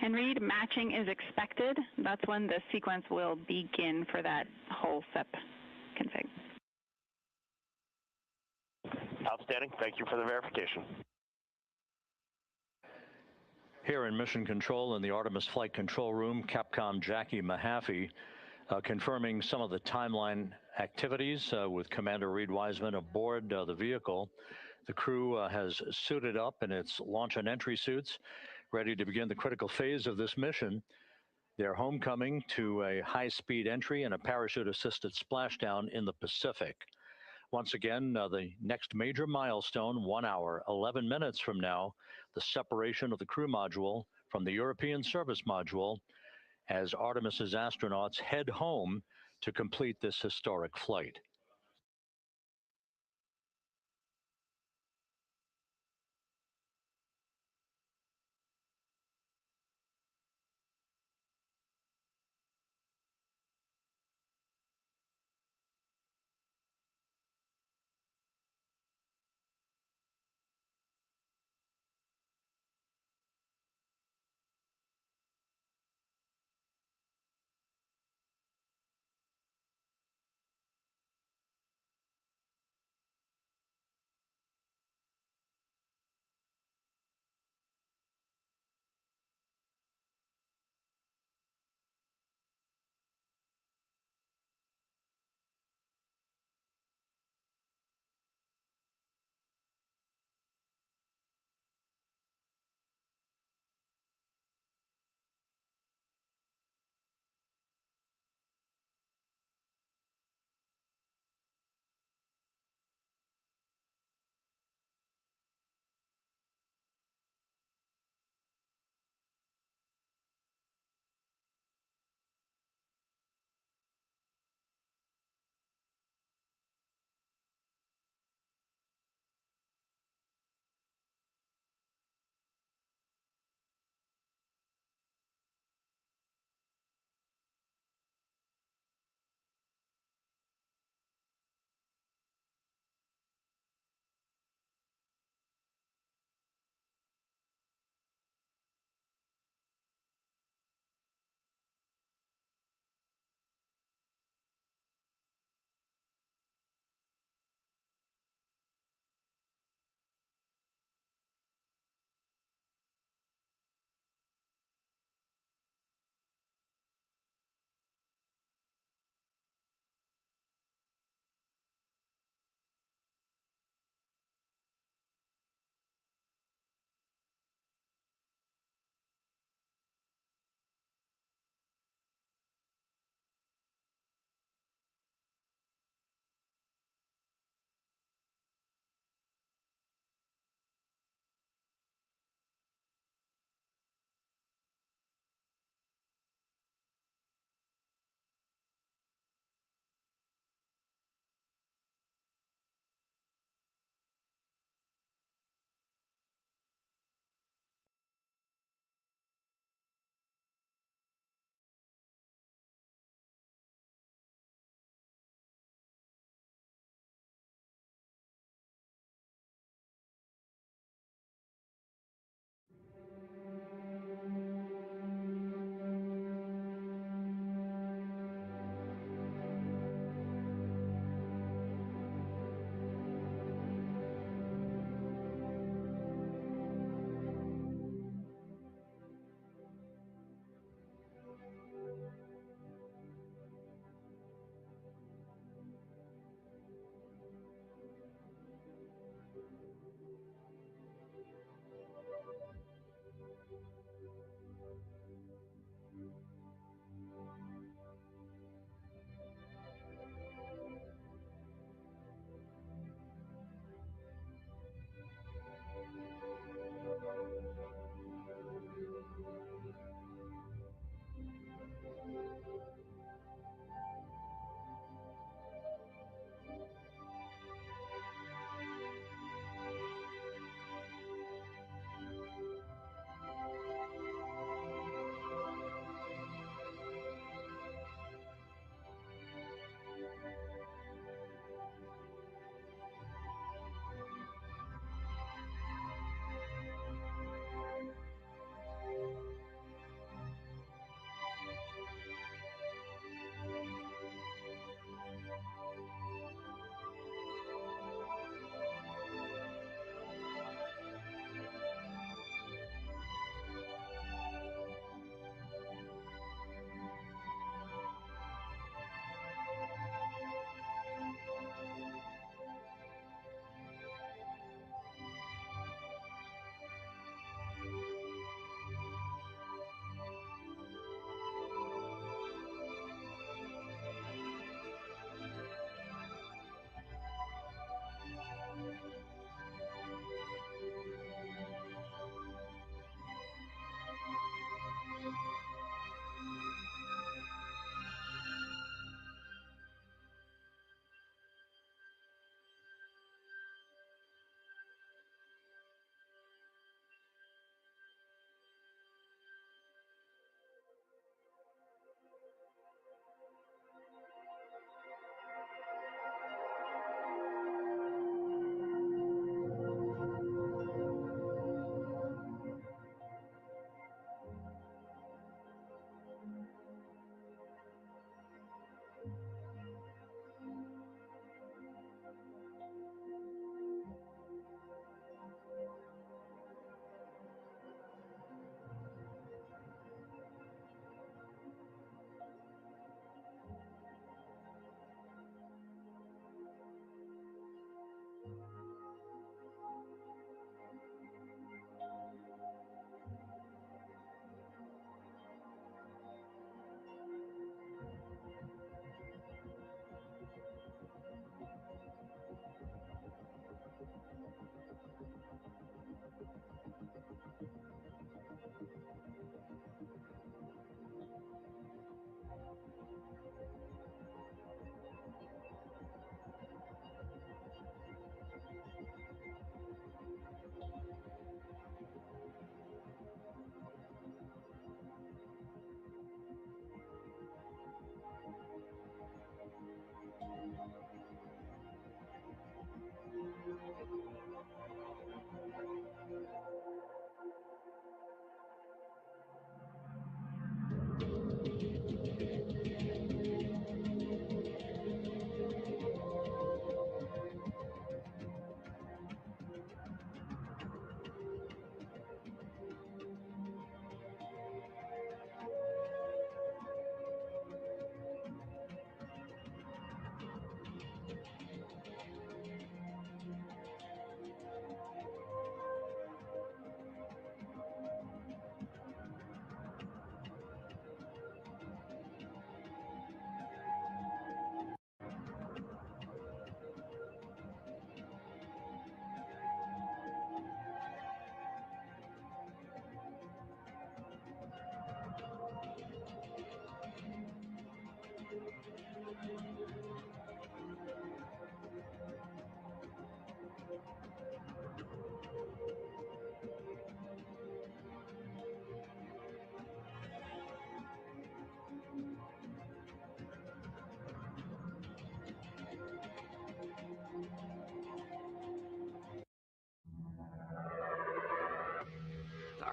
And Reed, matching is expected. That's when the sequence will begin for that whole SEP config. Outstanding. Thank you for the verification. Here in Mission Control in the Artemis Flight Control Room, Capcom Jackie Mahaffey confirming some of the timeline activities with Commander Reed Wiseman aboard the vehicle. The crew has suited up in its launch and entry suits, ready to begin the critical phase of this mission. Their homecoming to a high-speed entry and a parachute-assisted splashdown in the Pacific. Once again, the next major milestone, 1 hour, 11 minutes from now, the separation of the crew module from the European service module as Artemis's astronauts head home to complete this historic flight.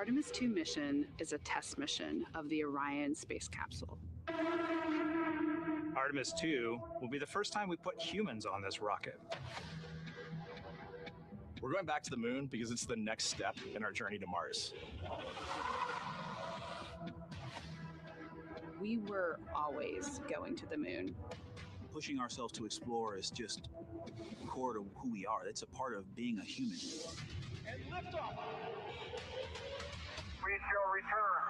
Artemis II mission is a test mission of the Orion space capsule. Artemis II will be the first time we put humans on this rocket. We're going back to the moon because it's the next step in our journey to Mars. We were always going to the moon. Pushing ourselves to explore is just core to who we are. It's a part of being a human. And liftoff. We shall return.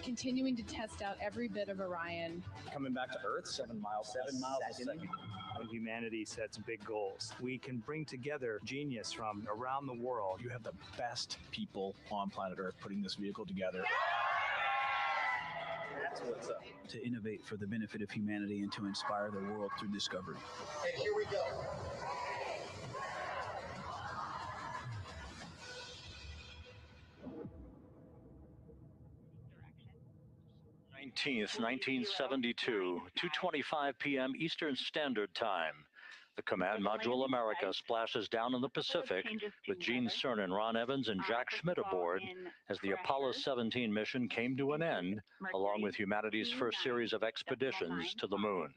Continuing to test out every bit of Orion. Coming back to Earth, 7 miles a second. When humanity sets big goals, we can bring together genius from around the world. You have the best people on planet Earth putting this vehicle together. That's what's up. To innovate for the benefit of humanity and to inspire the world through discovery. And here we go. th 1972, 2:25 p.m. Eastern Standard Time. The Command Module America splashes down in the Pacific with Gene Cernan, Ron Evans, and Jack Schmidt aboard as the Apollo 17 mission came to an end, along with humanity's first series of expeditions to the moon.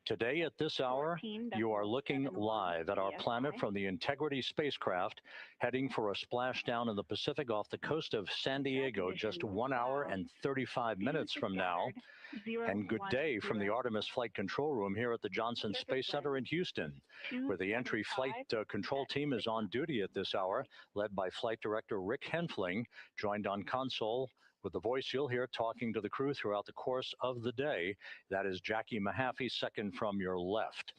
Today at this hour, you are looking live at our planet from the Integrity spacecraft, heading for a splashdown in the Pacific off the coast of San Diego just 1 hour and 35 minutes from now. And good day from the Artemis Flight Control Room here at the Johnson Space Center in Houston, where the entry flight control team is on duty at this hour, led by Flight Director Rick Henfling, joined on console with the voice you'll hear talking to the crew throughout the course of the day. That is Jackie Mahaffey, second from your left.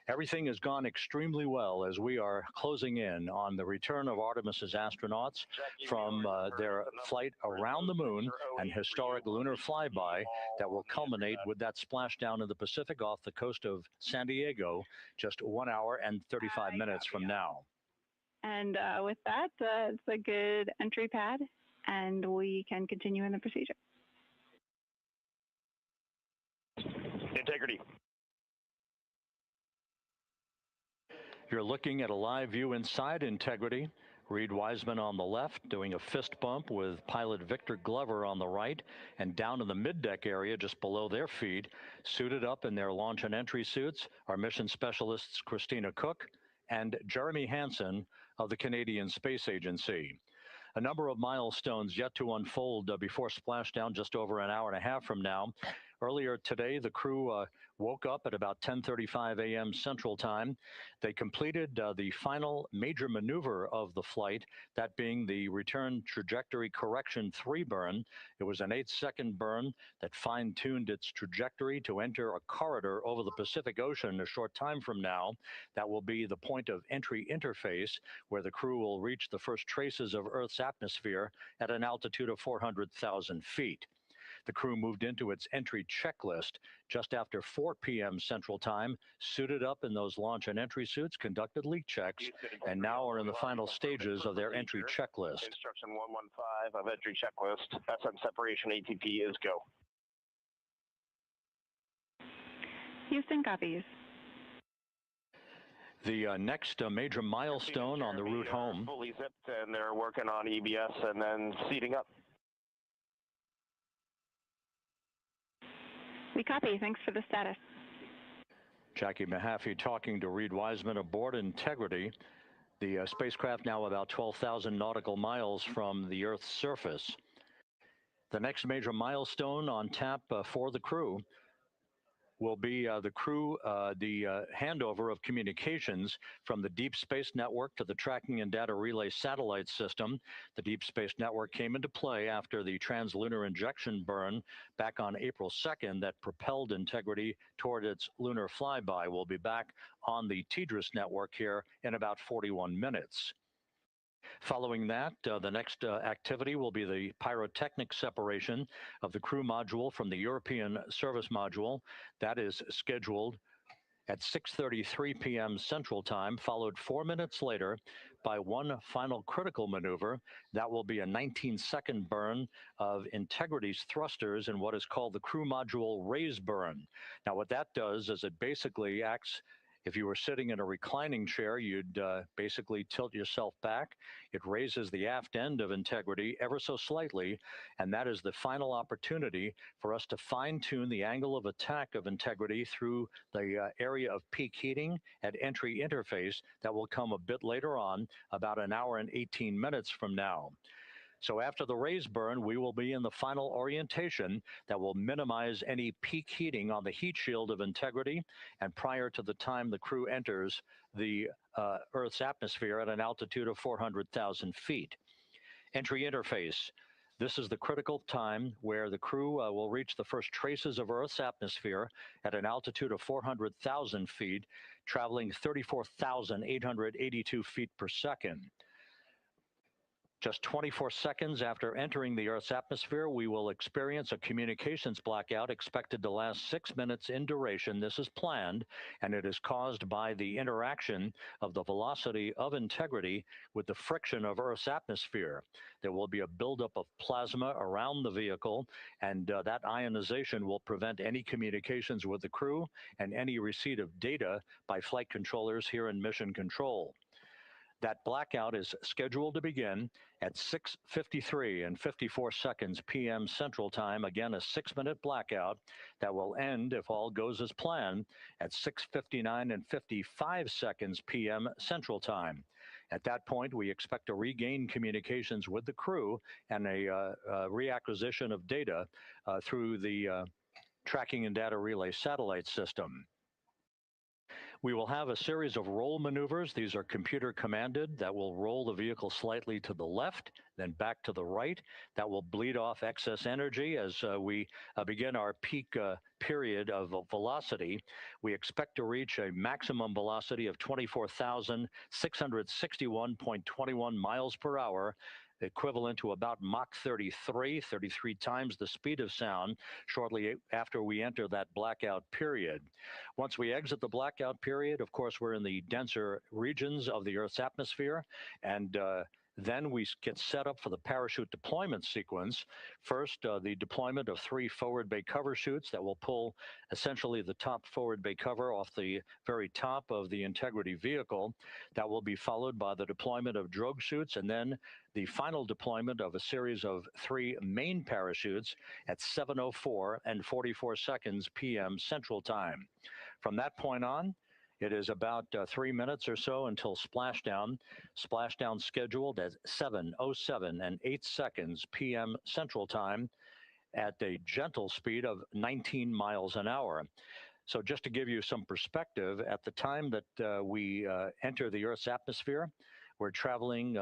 Everything has gone extremely well as we are closing in on the return of Artemis's astronauts from their flight around the moon and historic lunar flyby that will culminate with that splashdown in the Pacific off the coast of San Diego just 1 hour and 35 minutes from now. And with that, it's a good entry pad, and we can continue in the procedure. Integrity. You're looking at a live view inside Integrity. Reed Wiseman on the left doing a fist bump with pilot Victor Glover on the right, and down in the middeck area just below their feet, suited up in their launch and entry suits, are mission specialists Christina Cook and Jeremy Hansen of the Canadian Space Agency. A number of milestones yet to unfold before splashdown just over an hour and a half from now. Earlier today, the crew woke up at about 10:35 a.m. Central Time. They completed the final major maneuver of the flight, that being the return trajectory correction 3 burn. It was an 8-second burn that fine-tuned its trajectory to enter a corridor over the Pacific Ocean a short time from now. That will be the point of entry interface, where the crew will reach the first traces of Earth's atmosphere at an altitude of 400,000 feet. The crew moved into its entry checklist just after 4 p.m. Central Time, suited up in those launch and entry suits, conducted leak checks, and now are in the final stages of their entry checklist. Instruction 115 of entry checklist. SM separation ATP is go. Houston copies. The next major milestone on the route home. Fully zipped, and they're working on EBS and then seating up. We copy. Thanks for the status. Jackie Mahaffey talking to Reed Wiseman aboard Integrity. The spacecraft now about 12,000 nautical miles from the Earth's surface. The next major milestone on tap for the crew will be the handover of communications from the Deep Space Network to the Tracking and Data Relay Satellite System. The Deep Space Network came into play after the translunar injection burn back on April 2nd that propelled Integrity toward its lunar flyby. We'll be back on the TDRS network here in about 41 minutes. Following that, the next activity will be the pyrotechnic separation of the crew module from the European service module. That is scheduled at 6:33 p.m. Central Time, followed 4 minutes later by one final critical maneuver. That will be a 19-second burn of Integrity's thrusters in what is called the crew module raise burn. Now, what that does is it basically acts If you were sitting in a reclining chair, you'd basically tilt yourself back. It raises the aft end of Integrity ever so slightly, and that is the final opportunity for us to fine-tune the angle of attack of Integrity through the area of peak heating at entry interface that will come a bit later on, about an hour and 18 minutes from now. So after the raise burn, we will be in the final orientation that will minimize any peak heating on the heat shield of Integrity, and prior to the time the crew enters the Earth's atmosphere at an altitude of 400,000 feet. Entry interface. This is the critical time where the crew will reach the first traces of Earth's atmosphere at an altitude of 400,000 feet, traveling 34,882 feet per second. Just 24 seconds after entering the Earth's atmosphere, we will experience a communications blackout expected to last 6 minutes in duration. This is planned, and it is caused by the interaction of the velocity of Integrity with the friction of Earth's atmosphere. There will be a buildup of plasma around the vehicle, and that ionization will prevent any communications with the crew and any receipt of data by flight controllers here in Mission Control. That blackout is scheduled to begin at 6:53 and 54 seconds p.m. Central Time. Again, a 6-minute blackout that will end, if all goes as planned, at 6:59 and 55 seconds p.m. Central Time. At that point, we expect to regain communications with the crew and a reacquisition of data through the tracking and data relay satellite system. We will have a series of roll maneuvers. These are computer commanded that will roll the vehicle slightly to the left, then back to the right. That will bleed off excess energy as we begin our peak period of velocity. We expect to reach a maximum velocity of 24,661.21 miles per hour, equivalent to about Mach 33 times the speed of sound, shortly after we enter that blackout period. Once we exit the blackout period, of course, we're in the denser regions of the Earth's atmosphere, and then we get set up for the parachute deployment sequence. First, the deployment of 3 forward bay cover chutes that will pull essentially the top forward bay cover off the very top of the Integrity vehicle. That will be followed by the deployment of drogue chutes, and then the final deployment of a series of 3 main parachutes at 7:04 and 44 seconds p.m. Central Time. From that point on, it is about 3 minutes or so until splashdown. Splashdown scheduled at 7:07 and 8 seconds p.m. Central Time at a gentle speed of 19 miles an hour. So just to give you some perspective, at the time that we enter the Earth's atmosphere, we're traveling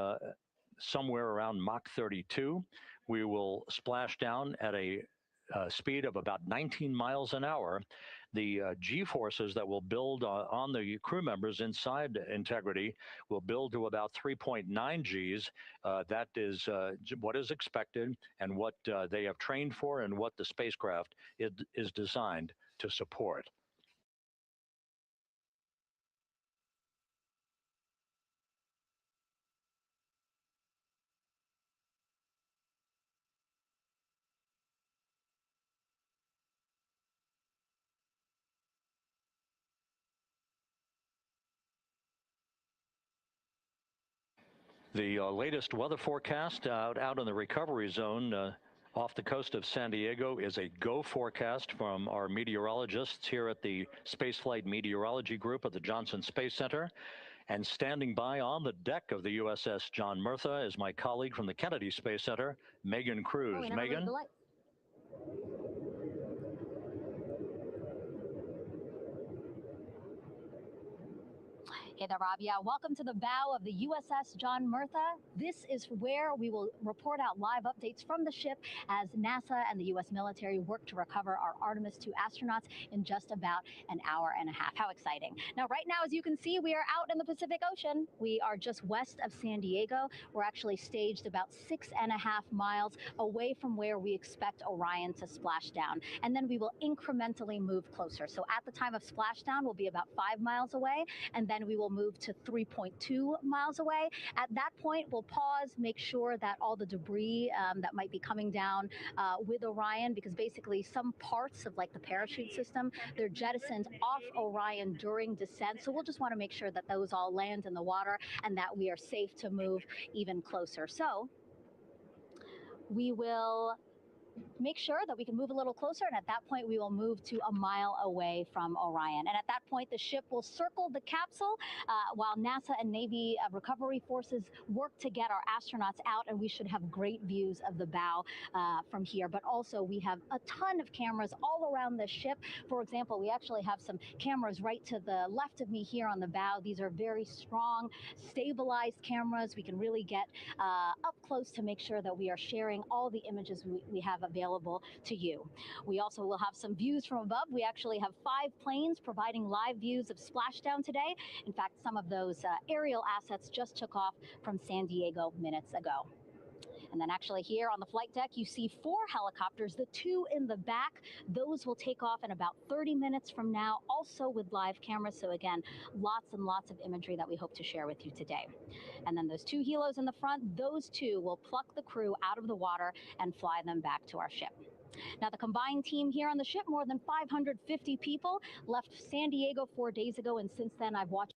somewhere around Mach 32. We will splash down at a speed of about 19 miles an hour. The G-forces that will build on the crew members inside Integrity will build to about 3.9 Gs. That is what is expected and what they have trained for and what the spacecraft is designed to support. The latest weather forecast out in the recovery zone off the coast of San Diego is a GO forecast from our meteorologists here at the Spaceflight Meteorology Group at the Johnson Space Center. And standing by on the deck of the USS John Murtha is my colleague from the Kennedy Space Center, Megan Cruz. Megan? Hey there, Rob. Yeah, welcome to the bow of the USS John Murtha. This is where we will report out live updates from the ship as NASA and the U.S. military work to recover our Artemis II astronauts in just about an hour and a half. How exciting. Now, right now, as you can see, we are out in the Pacific Ocean. We are just west of San Diego. We're actually staged about 6.5 miles away from where we expect Orion to splash down. And then we will incrementally move closer. So at the time of splashdown, we'll be about 5 miles away, and then we will will move to 3.2 miles away. At that point, we'll pause, make sure that all the debris that might be coming down with Orion, because basically some parts of like the parachute system, they're jettisoned off Orion during descent. So we'll just want to make sure that those all land in the water and that we are safe to move even closer. So we will make sure that we can move a little closer, and at that point we will move to a mile away from Orion. And at that point the ship will circle the capsule while NASA and Navy recovery forces work to get our astronauts out, and we should have great views of the bow from here. But also we have a ton of cameras all around the ship. For example, we actually have some cameras right to the left of me here on the bow. These are very strong, stabilized cameras. We can really get up close to make sure that we are sharing all the images we have available to you. We also will have some views from above. We actually have 5 planes providing live views of Splashdown today. In fact, some of those aerial assets just took off from San Diego minutes ago. And then actually here on the flight deck, you see 4 helicopters, the 2 in the back. Those will take off in about 30 minutes from now, also with live cameras. So again, lots and lots of imagery that we hope to share with you today. And then those 2 helos in the front, those 2 will pluck the crew out of the water and fly them back to our ship. Now, the combined team here on the ship, more than 550 people, left San Diego 4 days ago, and since then I've watched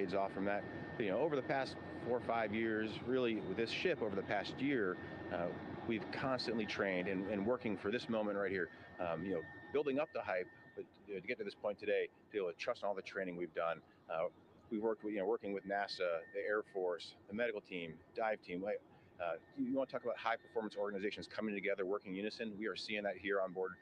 decades off from that. But, over the past 4 or 5 years, really with this ship over the past year, we've constantly trained and working for this moment right here. Building up the hype, but to get to this point today, to be able to trust all the training we've done. We worked with, working with NASA, the Air Force, the medical team, dive team. You want to talk about high performance organizations coming together, working in unison? We are seeing that here on board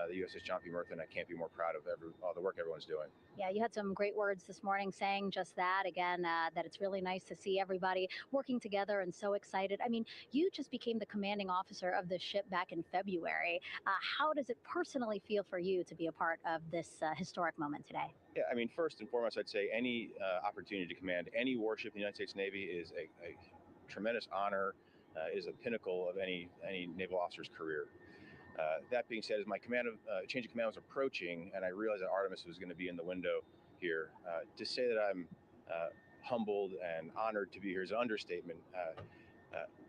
the USS John P. Murtha, and I can't be more proud of all the work everyone's doing. Yeah, you had some great words this morning saying just that again, that it's really nice to see everybody working together and so excited. I mean, you just became the commanding officer of the ship back in February. How does it personally feel for you to be a part of this historic moment today? Yeah, I mean, first and foremost, I'd say any opportunity to command any warship in the United States Navy is a tremendous honor, is a pinnacle of any naval officer's career. That being said, as my change of command was approaching, and I realized that Artemis was going to be in the window here, to say that I'm humbled and honored to be here is an understatement.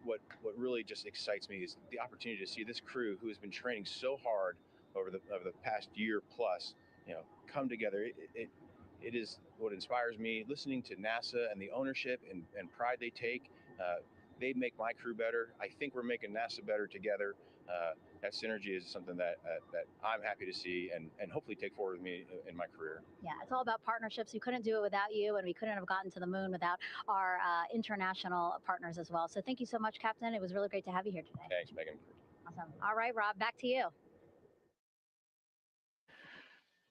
What really just excites me is the opportunity to see this crew, who has been training so hard over the past year plus, come together. It is what inspires me. Listening to NASA and the ownership and pride they take. They make my crew better. I think we're making NASA better together. That synergy is something that I'm happy to see and hopefully take forward with me in my career. Yeah, it's all about partnerships. We couldn't do it without you, and we couldn't have gotten to the moon without our international partners as well. So thank you so much, Captain. It was really great to have you here today. Thanks, Megan. Awesome. All right, Rob, back to you.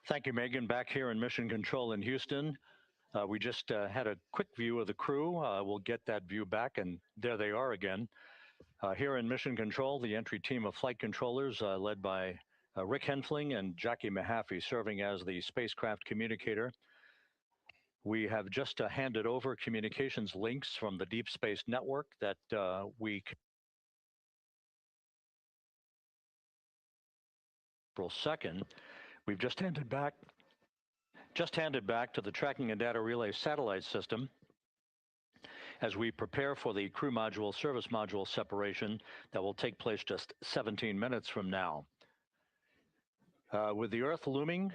Thank you, Megan. Back here in Mission Control in Houston. We just had a quick view of the crew. We'll get that view back, and there they are again. Here in Mission Control, the entry team of flight controllers led by Rick Henfling and Jackie Mahaffey serving as the spacecraft communicator. We have just handed over communications links from the Deep Space Network that we April 2nd. We've just handed back to the Tracking and Data Relay Satellite System as we prepare for the crew module service module separation that will take place just 17 minutes from now. With the Earth looming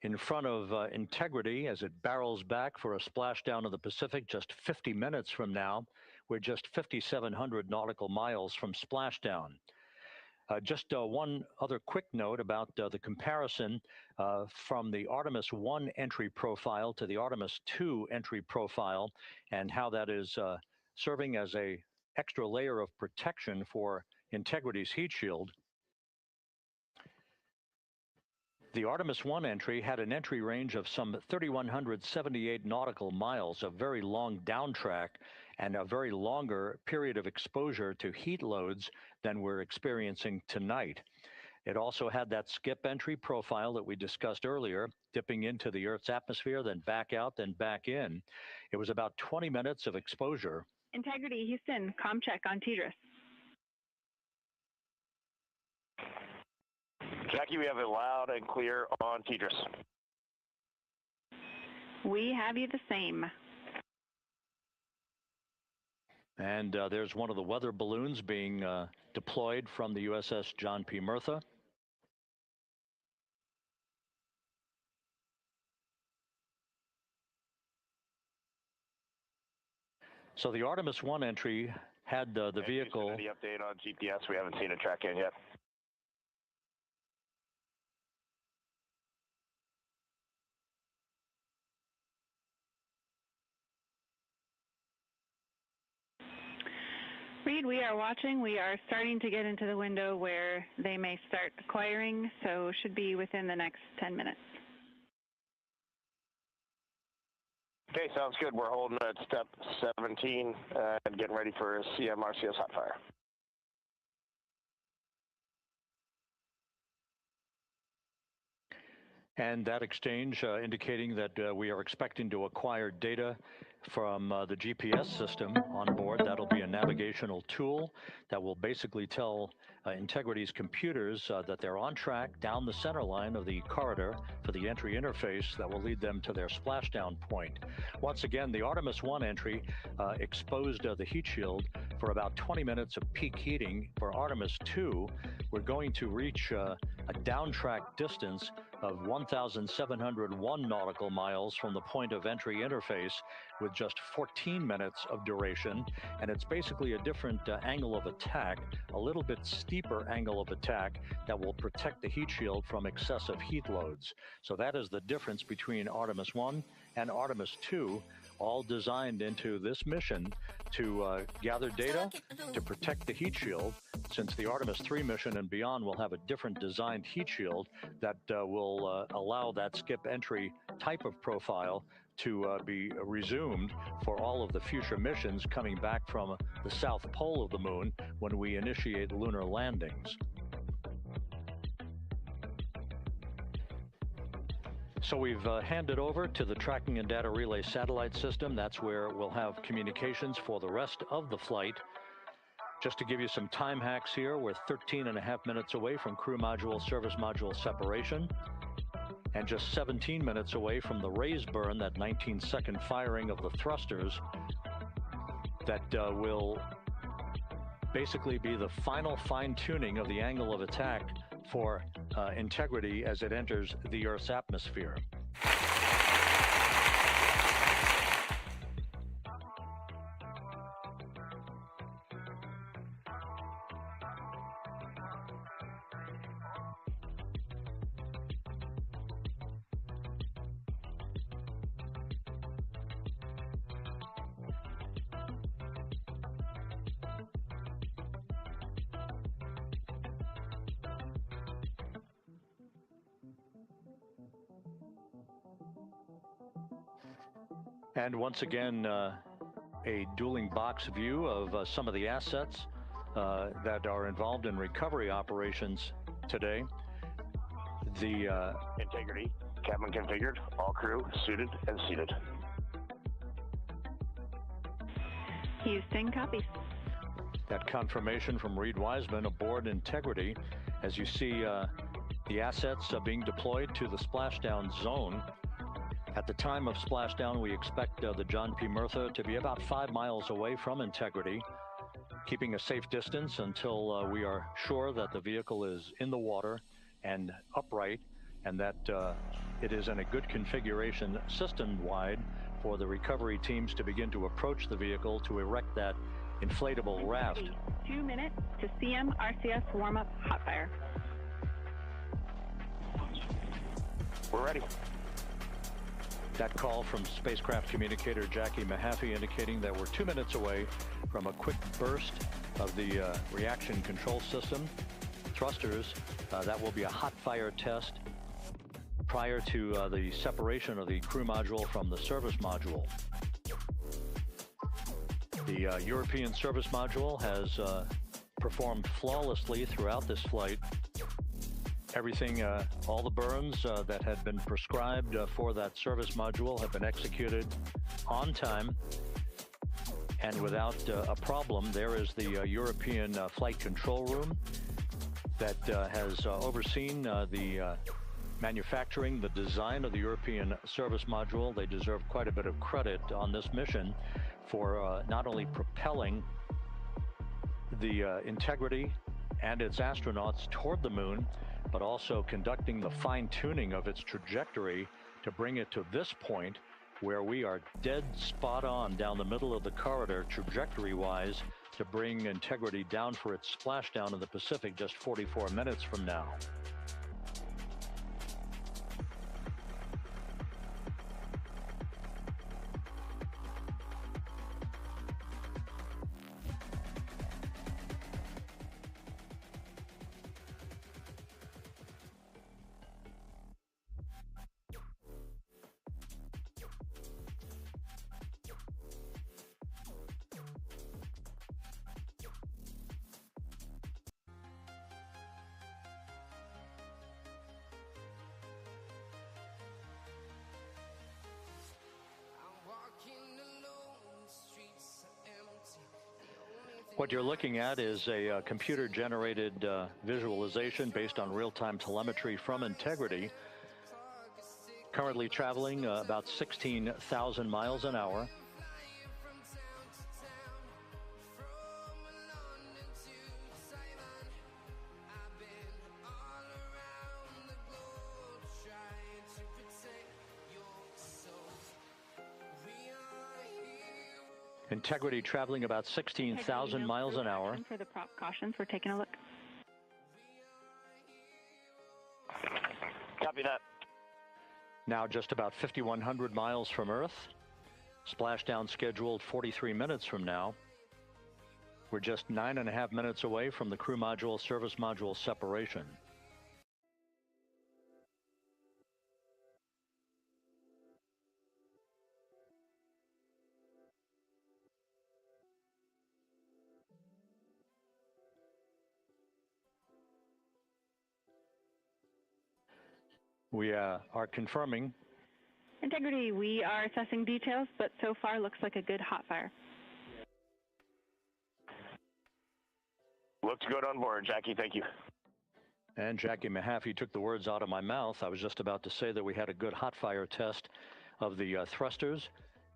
in front of Integrity as it barrels back for a splashdown of the Pacific just 50 minutes from now, we're just 5,700 nautical miles from splashdown. Just one other quick note about the comparison from the Artemis I entry profile to the Artemis II entry profile and how that is serving as an extra layer of protection for Integrity's heat shield. The Artemis I entry had an entry range of some 3,178 nautical miles, a very long downtrack, and a very longer period of exposure to heat loads than we're experiencing tonight. It also had that skip entry profile that we discussed earlier, dipping into the Earth's atmosphere, then back out, then back in. It was about 20 minutes of exposure. Integrity, Houston, comm check on TDRS. Jackie, we have it loud and clear on TDRS. We have you the same. And there's one of the weather balloons being deployed from the USS John P. Murtha. So the Artemis I entry had the vehicle. The update on GPS, we haven't seen a track in yet. Reed, we are watching. We are starting to get into the window where they may start acquiring, so should be within the next 10 minutes. Okay, sounds good. We're holding at step 17 and getting ready for CMRCS hot fire. And that exchange indicating that we are expecting to acquire data from the GPS system on board. That'll be a navigational tool that will basically tell Integrity's computers that they're on track down the center line of the corridor for the entry interface that will lead them to their splashdown point. Once again, the Artemis I entry exposed the heat shield for about 20 minutes of peak heating. For Artemis II, we're going to reach a downtrack distance of 1,701 nautical miles from the point of entry interface with just 14 minutes of duration. And it's basically a different angle of attack, a little bit steeper angle of attack that will protect the heat shield from excessive heat loads. So that is the difference between Artemis I and Artemis II, all designed into this mission to gather data to protect the heat shield, since the Artemis III mission and beyond will have a different designed heat shield that will allow that skip entry type of profile to be resumed for all of the future missions coming back from the south pole of the moon when we initiate lunar landings. So we've handed over to the tracking and data relay satellite system. That's where we'll have communications for the rest of the flight. Just to give you some time hacks here, we're 13.5 minutes away from crew module, service module separation, and just 17 minutes away from the raise burn, that 19-second firing of the thrusters that will basically be the final fine-tuning of the angle of attack for integrity as it enters the Earth's atmosphere. And once again, a dueling box view of some of the assets that are involved in recovery operations today. The integrity, cabin configured, all crew suited and seated. Houston, copy. That confirmation from Reed Wiseman aboard Integrity, as you see the assets being deployed to the splashdown zone. At the time of splashdown, we expect the John P. Murtha to be about 5 miles away from Integrity, keeping a safe distance until we are sure that the vehicle is in the water and upright, and that it is in a good configuration system-wide for the recovery teams to begin to approach the vehicle to erect that inflatable raft. 2 minutes to CM RCS warm-up hot fire. We're ready. That call from spacecraft communicator Jackie Mahaffey indicating that we're 2 minutes away from a quick burst of the reaction control system. Thrusters, that will be a hot fire test prior to the separation of the crew module from the service module. The European service module has performed flawlessly throughout this flight. Everything, all the burns that had been prescribed for that service module have been executed on time and without a problem. There is the European flight control room that has overseen the manufacturing, the design of the European service module. They deserve quite a bit of credit on this mission for not only propelling the Integrity and its astronauts toward the moon, but also conducting the fine-tuning of its trajectory to bring it to this point where we are dead spot on down the middle of the corridor trajectory-wise to bring Integrity down for its splashdown in the Pacific just 44 minutes from now. What you're looking at is a computer-generated visualization based on real-time telemetry from Integrity, currently traveling about 16,000 miles an hour. Integrity traveling about 16,000 miles an hour. For the prop cautions, we're taking a look. Copy that. Now just about 5,100 miles from Earth. Splashdown scheduled 43 minutes from now. We're just 9.5 minutes away from the crew module service module separation. We are confirming. Integrity, we are assessing details, but so far looks like a good hot fire. Looks good on board, Jackie. Thank you. And Jackie Mahaffey took the words out of my mouth. I was just about to say that we had a good hot fire test of the thrusters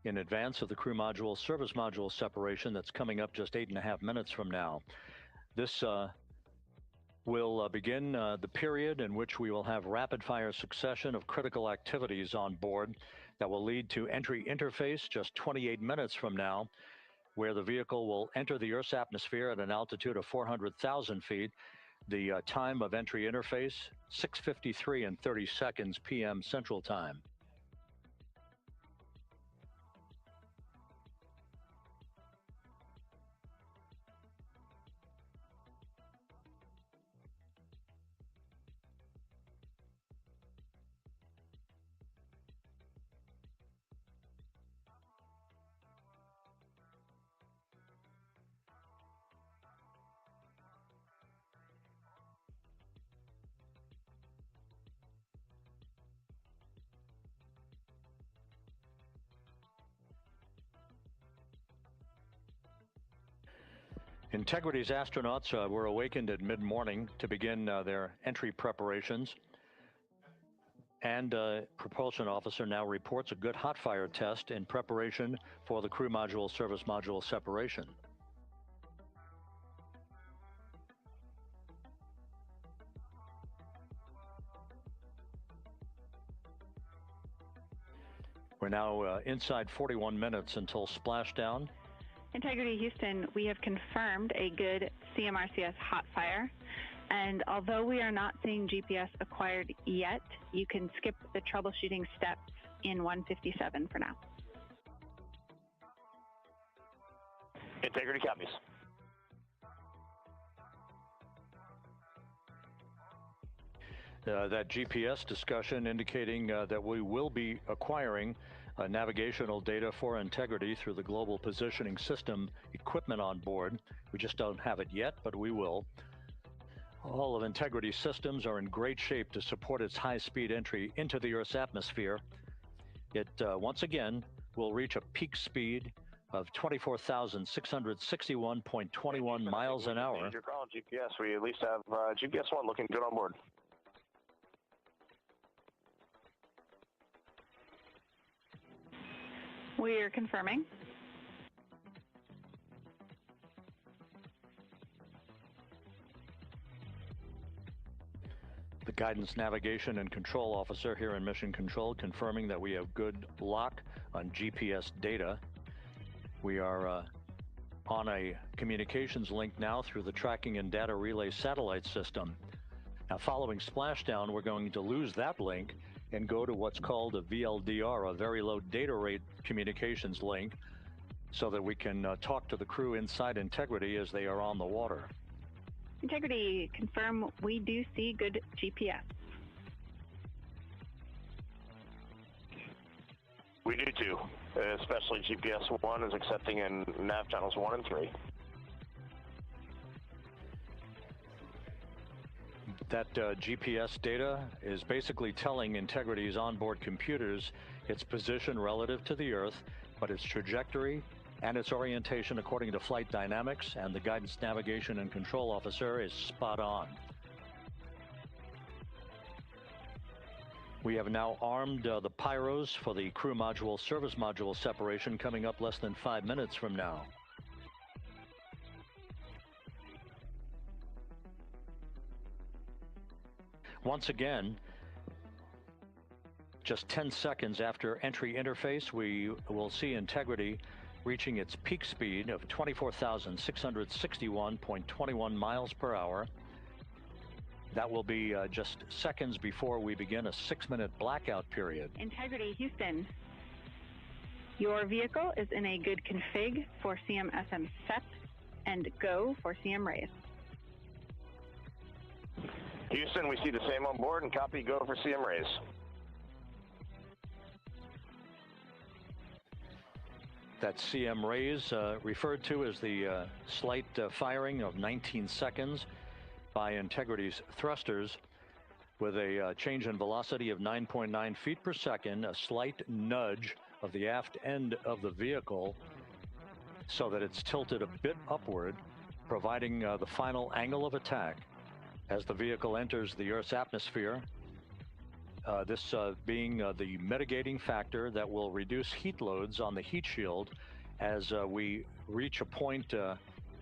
in advance of the crew module service module separation that's coming up just 8.5 minutes from now. This will begin the period in which we will have rapid fire succession of critical activities on board that will lead to entry interface just 28 minutes from now, where the vehicle will enter the Earth's atmosphere at an altitude of 400,000 feet. The time of entry interface, 6:53 and 30 seconds p.m. Central Time. Integrity's astronauts were awakened at mid-morning to begin their entry preparations. And propulsion officer now reports a good hot fire test in preparation for the crew module service module separation. We're now inside 41 minutes until splashdown. Integrity Houston, we have confirmed a good CMRCS hot fire. And although we are not seeing GPS acquired yet, you can skip the troubleshooting steps in 157 for now. Integrity copies. That GPS discussion indicating that we will be acquiring navigational data for Integrity through the Global Positioning System equipment on board. We just don't have it yet, but we will. All of Integrity's systems are in great shape to support its high-speed entry into the Earth's atmosphere. It, once again, will reach a peak speed of 24,661.21 miles an hour. Your call, GPS. We at least have GPS 1 looking good on board. We are confirming. The Guidance, Navigation, and Control Officer here in Mission Control confirming that we have good lock on GPS data. We are on a communications link now through the Tracking and Data Relay satellite system. Now, following splashdown, we're going to lose that link and go to what's called a VLDR, a very low data rate communications link, so that we can talk to the crew inside Integrity as they are on the water. Integrity, confirm we do see good GPS. We do too, especially GPS 1 is accepting in nav channels 1 and 3. That GPS data is basically telling Integrity's onboard computers its position relative to the Earth, but its trajectory and its orientation according to flight dynamics and the Guidance, Navigation, and Control Officer is spot on. We have now armed the pyros for the crew module service module separation coming up less than 5 minutes from now. Once again, just 10 seconds after entry interface, we will see Integrity reaching its peak speed of 24,661.21 miles per hour. That will be just seconds before we begin a 6-minute blackout period. Integrity, Houston. Your vehicle is in a good config for CM-SM SEP and go for CM raise. Houston, we see the same on board and copy go for CM raise. That CM raise referred to as the slight firing of 19 seconds by Integrity's thrusters with a change in velocity of 9.9 feet per second, a slight nudge of the aft end of the vehicle so that it's tilted a bit upward, providing the final angle of attack as the vehicle enters the Earth's atmosphere. This being the mitigating factor that will reduce heat loads on the heat shield as we reach a point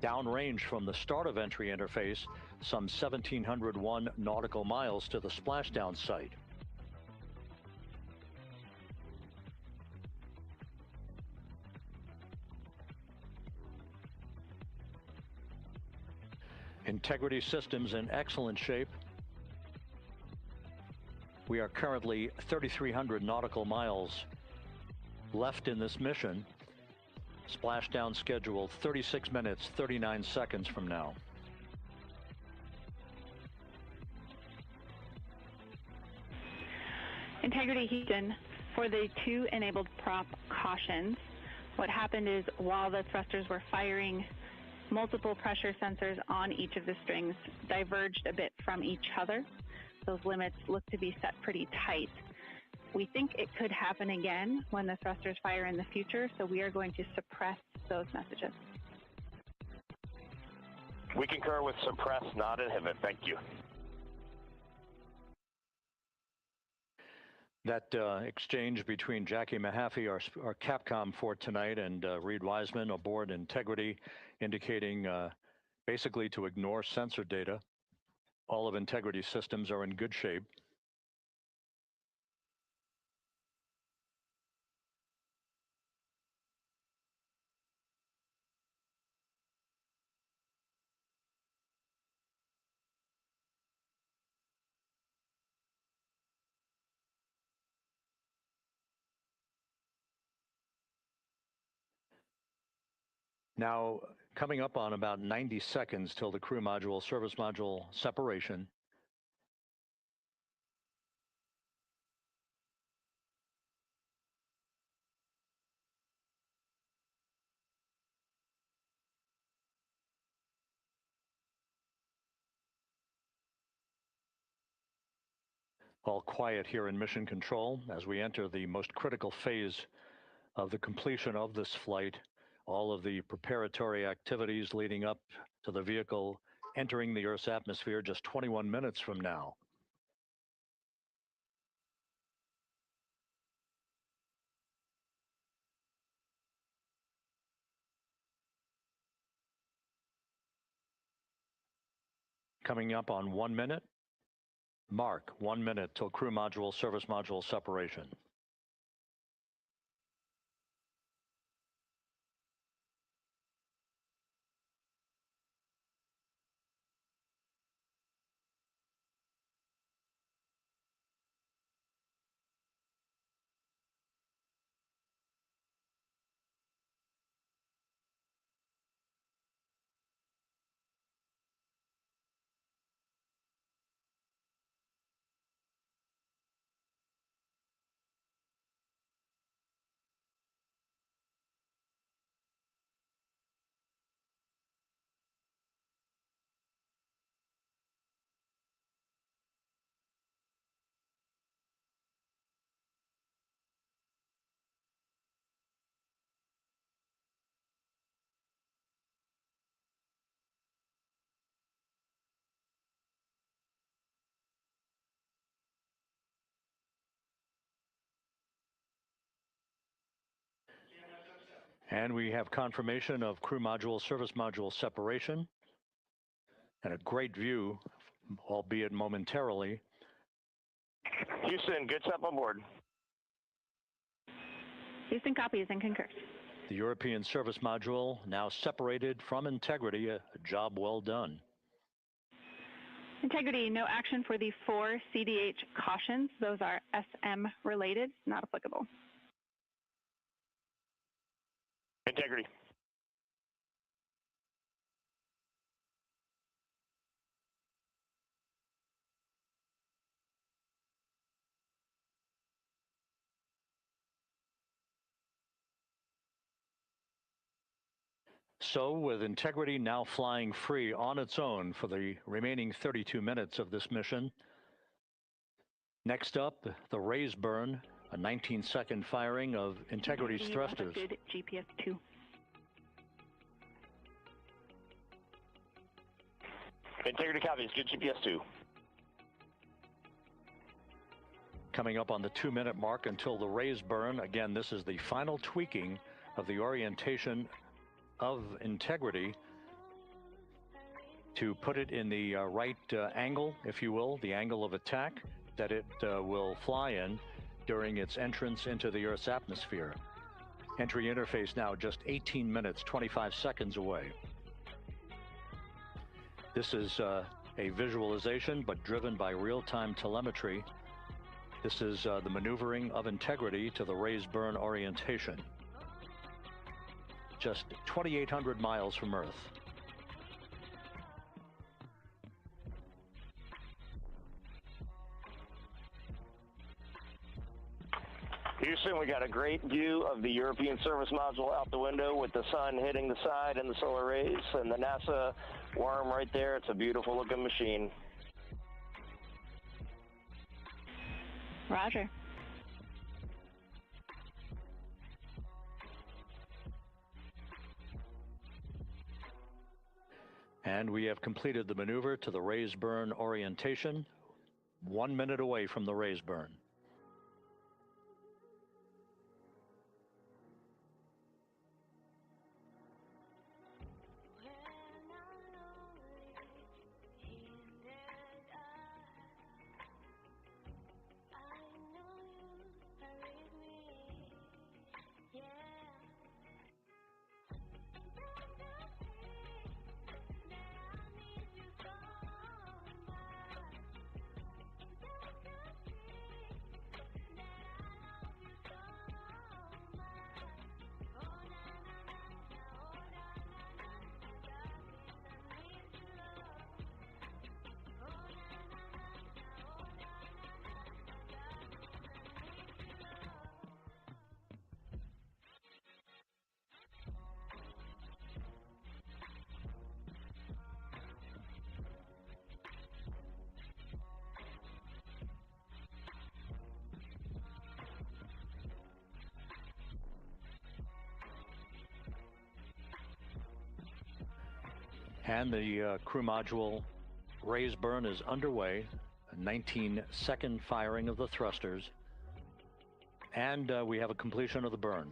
downrange from the start of entry interface, some 1,701 nautical miles to the splashdown site. Integrity systems in excellent shape. We are currently 3,300 nautical miles left in this mission. Splashdown scheduled 36 minutes, 39 seconds from now. Integrity, Houston, for the 2 enabled prop cautions, what happened is while the thrusters were firing, multiple pressure sensors on each of the strings diverged a bit from each other. Those limits look to be set pretty tight. We think it could happen again when the thrusters fire in the future, so we are going to suppress those messages. We concur with suppress, not inhibit. Thank you. That exchange between Jackie Mahaffey, our Capcom for tonight, and Reed Wiseman aboard Integrity, indicating basically to ignore sensor data. All of Integrity systems are in good shape. Now, coming up on about 90 seconds till the crew module, service module separation. All quiet here in Mission Control as we enter the most critical phase of the completion of this flight. All of the preparatory activities leading up to the vehicle entering the Earth's atmosphere just 21 minutes from now. Coming up on 1 minute. Mark 1 minute till crew module, service module separation. And we have confirmation of crew module, service module separation, and a great view, albeit momentarily. Houston, good step on board. Houston copies and concurs. The European service module now separated from Integrity, a job well done. Integrity, no action for the 4 CDH cautions. Those are SM related, not applicable. Integrity. So, with Integrity now flying free on its own for the remaining 32 minutes of this mission, next up, the raise burn, a 19-second firing of Integrity's thrusters. GPS 2. Integrity copies, good GPS 2. Coming up on the 2-minute mark until the raise burn. Again, this is the final tweaking of the orientation of Integrity to put it in the right angle, if you will, the angle of attack that it will fly in during its entrance into the Earth's atmosphere. Entry interface now just 18 minutes, 25 seconds away. This is a visualization, but driven by real-time telemetry. This is the maneuvering of Integrity to the raise burn orientation. Just 2,800 miles from Earth. Houston, we got a great view of the European service module out the window with the sun hitting the side and the solar rays and the NASA worm right there. It's a beautiful looking machine. Roger. And we have completed the maneuver to the raise burn orientation, 1 minute away from the raise burn. And the crew module raise burn is underway, a 19-second firing of the thrusters, and we have a completion of the burn.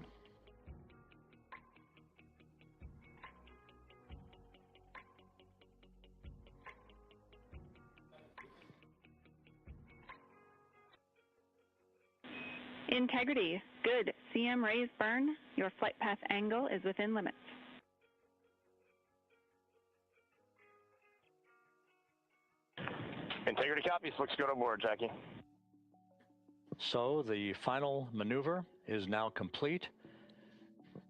Integrity, good. CM raise burn. Your flight path angle is within limits. Integrity copies. Looks good on board, Jackie. So the final maneuver is now complete.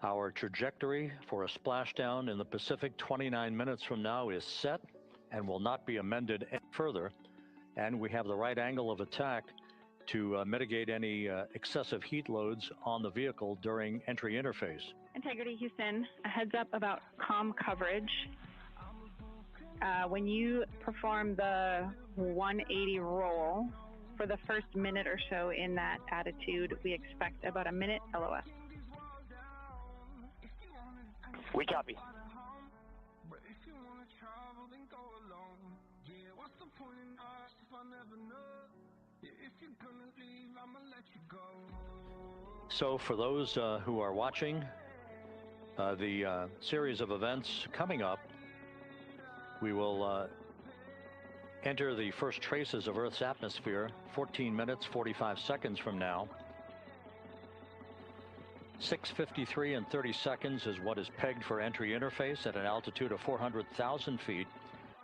Our trajectory for a splashdown in the Pacific 29 minutes from now is set and will not be amended any further. And we have the right angle of attack to mitigate any excessive heat loads on the vehicle during entry interface. Integrity Houston, a heads up about comm coverage. When you perform the 180 roll, for the first minute or so in that attitude, we expect about a minute LOS. We copy. So for those who are watching the series of events coming up, we will enter the first traces of Earth's atmosphere 14 minutes, 45 seconds from now. 6:53 and 30 seconds is what is pegged for entry interface at an altitude of 400,000 feet,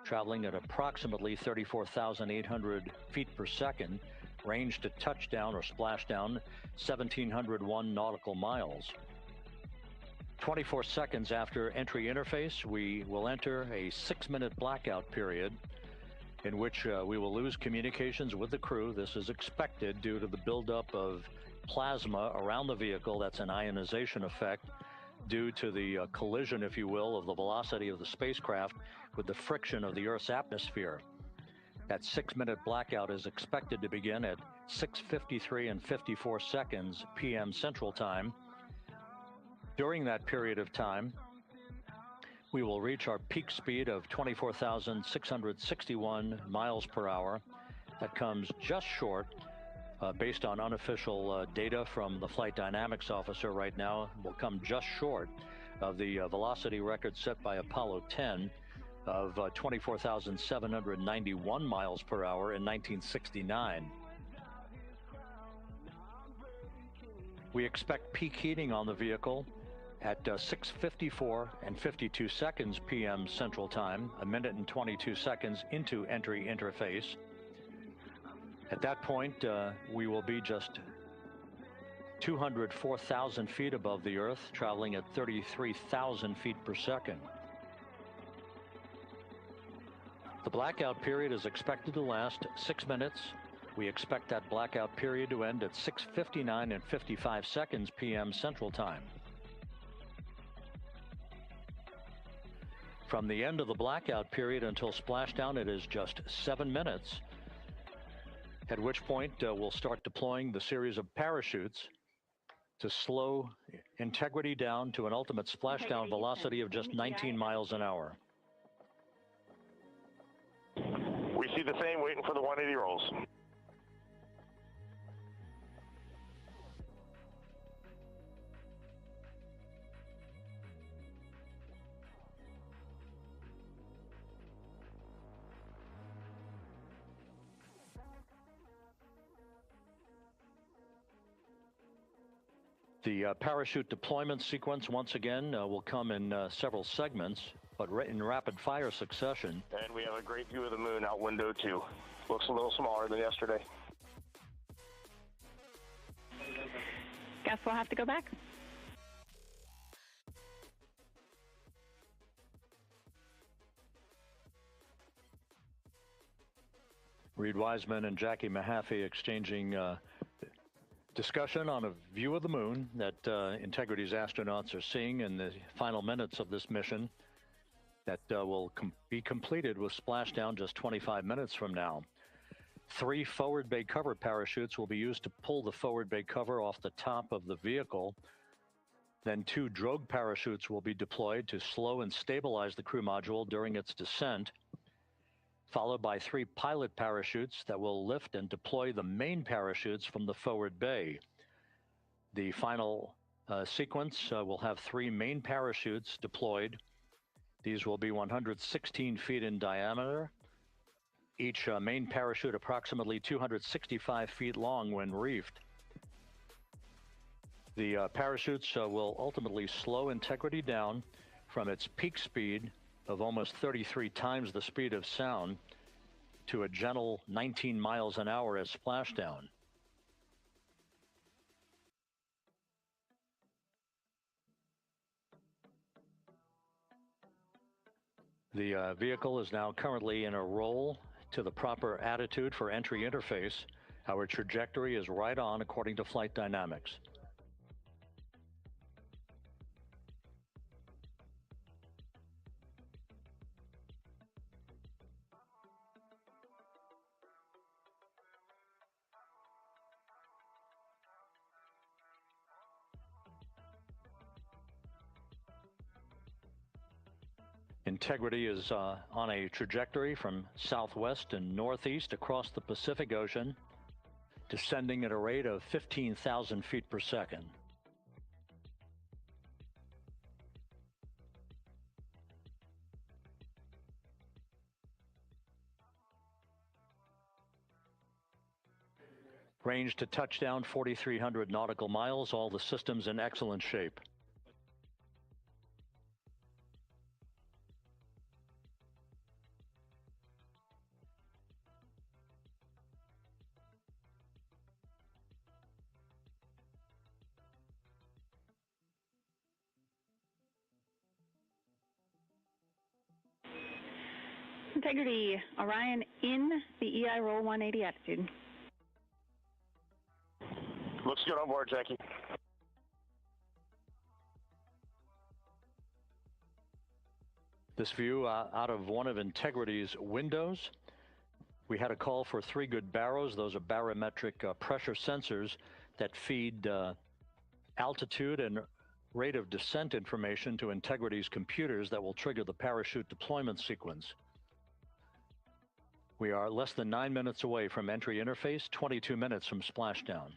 traveling at approximately 34,800 feet per second, range to touchdown or splashdown 1,701 nautical miles. 24 seconds after entry interface, we will enter a 6-minute blackout period in which we will lose communications with the crew. This is expected due to the buildup of plasma around the vehicle. That's an ionization effect due to the collision, if you will, of the velocity of the spacecraft with the friction of the Earth's atmosphere. That 6-minute blackout is expected to begin at 6:53 and 54 seconds p.m. Central Time. During that period of time, we will reach our peak speed of 24,661 miles per hour. That comes just short, based on unofficial data from the flight dynamics officer right now, will come just short of the velocity record set by Apollo 10 of 24,791 miles per hour in 1969. We expect peak heating on the vehicle at 6:54 and 52 seconds p.m. Central Time, a minute and 22 seconds into entry interface. At that point, we will be just 204,000 feet above the Earth, traveling at 33,000 feet per second. The blackout period is expected to last 6 minutes. We expect that blackout period to end at 6:59 and 55 seconds p.m. Central Time. From the end of the blackout period until splashdown, it is just 7 minutes, at which point we'll start deploying the series of parachutes to slow integrity down to an ultimate splashdown velocity of just 19 miles an hour. We see the same, waiting for the 180 rolls. The parachute deployment sequence, once again, will come in several segments, but in rapid fire succession. And we have a great view of the moon out window 2. Looks a little smaller than yesterday. Guess we'll have to go back. Reed Wiseman and Jackie Mahaffey exchanging discussion on a view of the moon that Integrity's astronauts are seeing in the final minutes of this mission that will be completed with splashdown just 25 minutes from now. 3 forward bay cover parachutes will be used to pull the forward bay cover off the top of the vehicle. Then 2 drogue parachutes will be deployed to slow and stabilize the crew module during its descent, followed by 3 pilot parachutes that will lift and deploy the main parachutes from the forward bay. The final sequence will have 3 main parachutes deployed. These will be 116 feet in diameter, each main parachute approximately 265 feet long when reefed. The parachutes will ultimately slow Integrity down from its peak speed of almost 33 times the speed of sound to a gentle 19 miles an hour at splashdown. The vehicle is now currently in a roll to the proper attitude for entry interface. Our trajectory is right on according to flight dynamics. Integrity is on a trajectory from southwest and northeast across the Pacific Ocean, descending at a rate of 15,000 feet per second. Range to touchdown 4,300 nautical miles, all the systems in excellent shape. Integrity, Orion in the EI roll 180 attitude. Looks good on board, Jackie. This view out of one of Integrity's windows. We had a call for 3 good baros. Those are barometric pressure sensors that feed altitude and rate of descent information to Integrity's computers that will trigger the parachute deployment sequence. We are less than 9 minutes away from entry interface, 22 minutes from splashdown.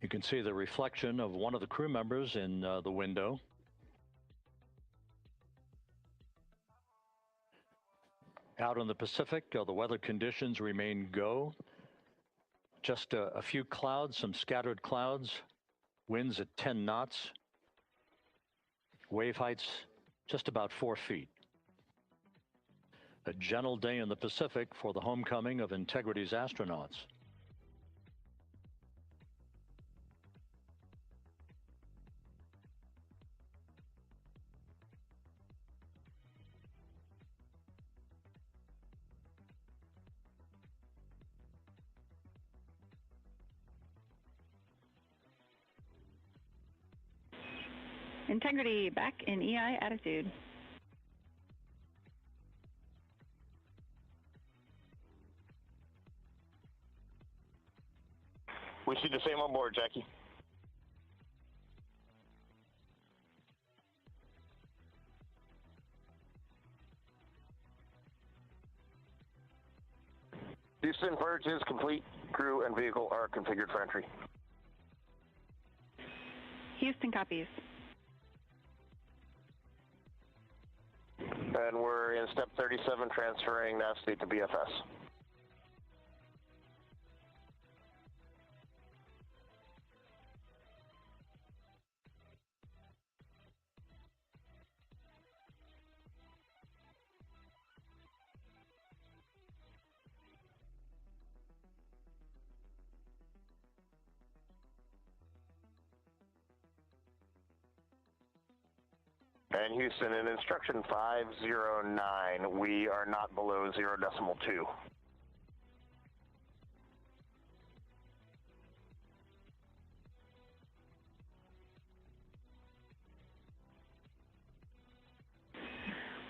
You can see the reflection of one of the crew members in the window. Out in the Pacific, the weather conditions remain go. Just a few clouds, some scattered clouds, winds at 10 knots, wave heights just about 4 feet. A gentle day in the Pacific for the homecoming of Integrity's astronauts. Integrity back in EI attitude. We see the same on board, Jackie. Houston, purge is complete. Crew and vehicle are configured for entry. Houston copies. And we're in step 37, transferring nav state to BFS. And Houston, in instruction 509, we are not below 0.2.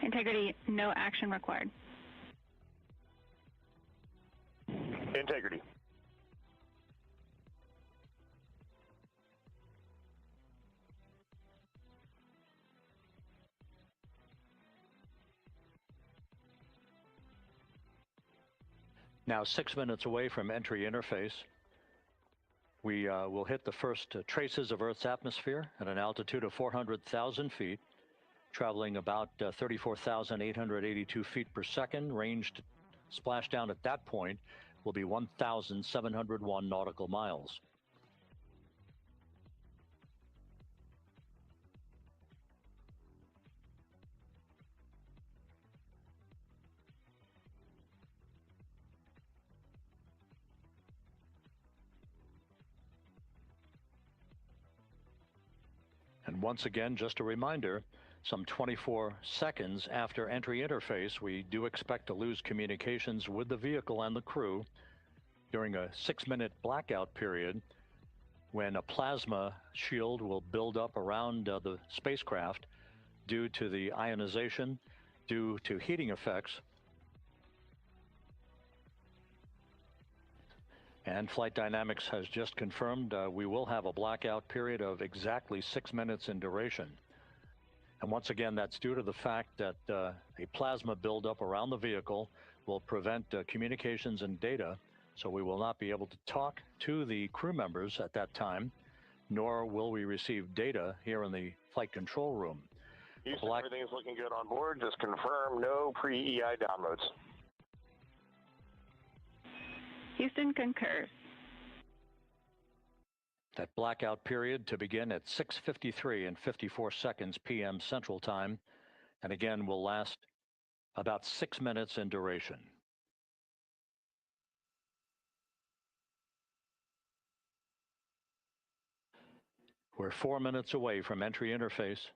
Integrity, no action required. Integrity. Now 6 minutes away from entry interface. We will hit the first traces of Earth's atmosphere at an altitude of 400,000 feet, traveling about 34,882 feet per second. Ranged splashdown at that point will be 1,701 nautical miles. And once again, just a reminder, some 24 seconds after entry interface, we do expect to lose communications with the vehicle and the crew during a 6-minute blackout period when a plasma shield will build up around the spacecraft due to the ionization, due to heating effects. And Flight Dynamics has just confirmed we will have a blackout period of exactly 6 minutes in duration. And once again, that's due to the fact that a plasma buildup around the vehicle will prevent communications and data, so we will not be able to talk to the crew members at that time, nor will we receive data here in the flight control room. Houston, everything is looking good on board. Just confirm no pre-EI downloads. Houston concurs. That blackout period to begin at 6:53 and 54 seconds p.m. Central Time, and again will last about 6 minutes in duration. We're 4 minutes away from entry interface.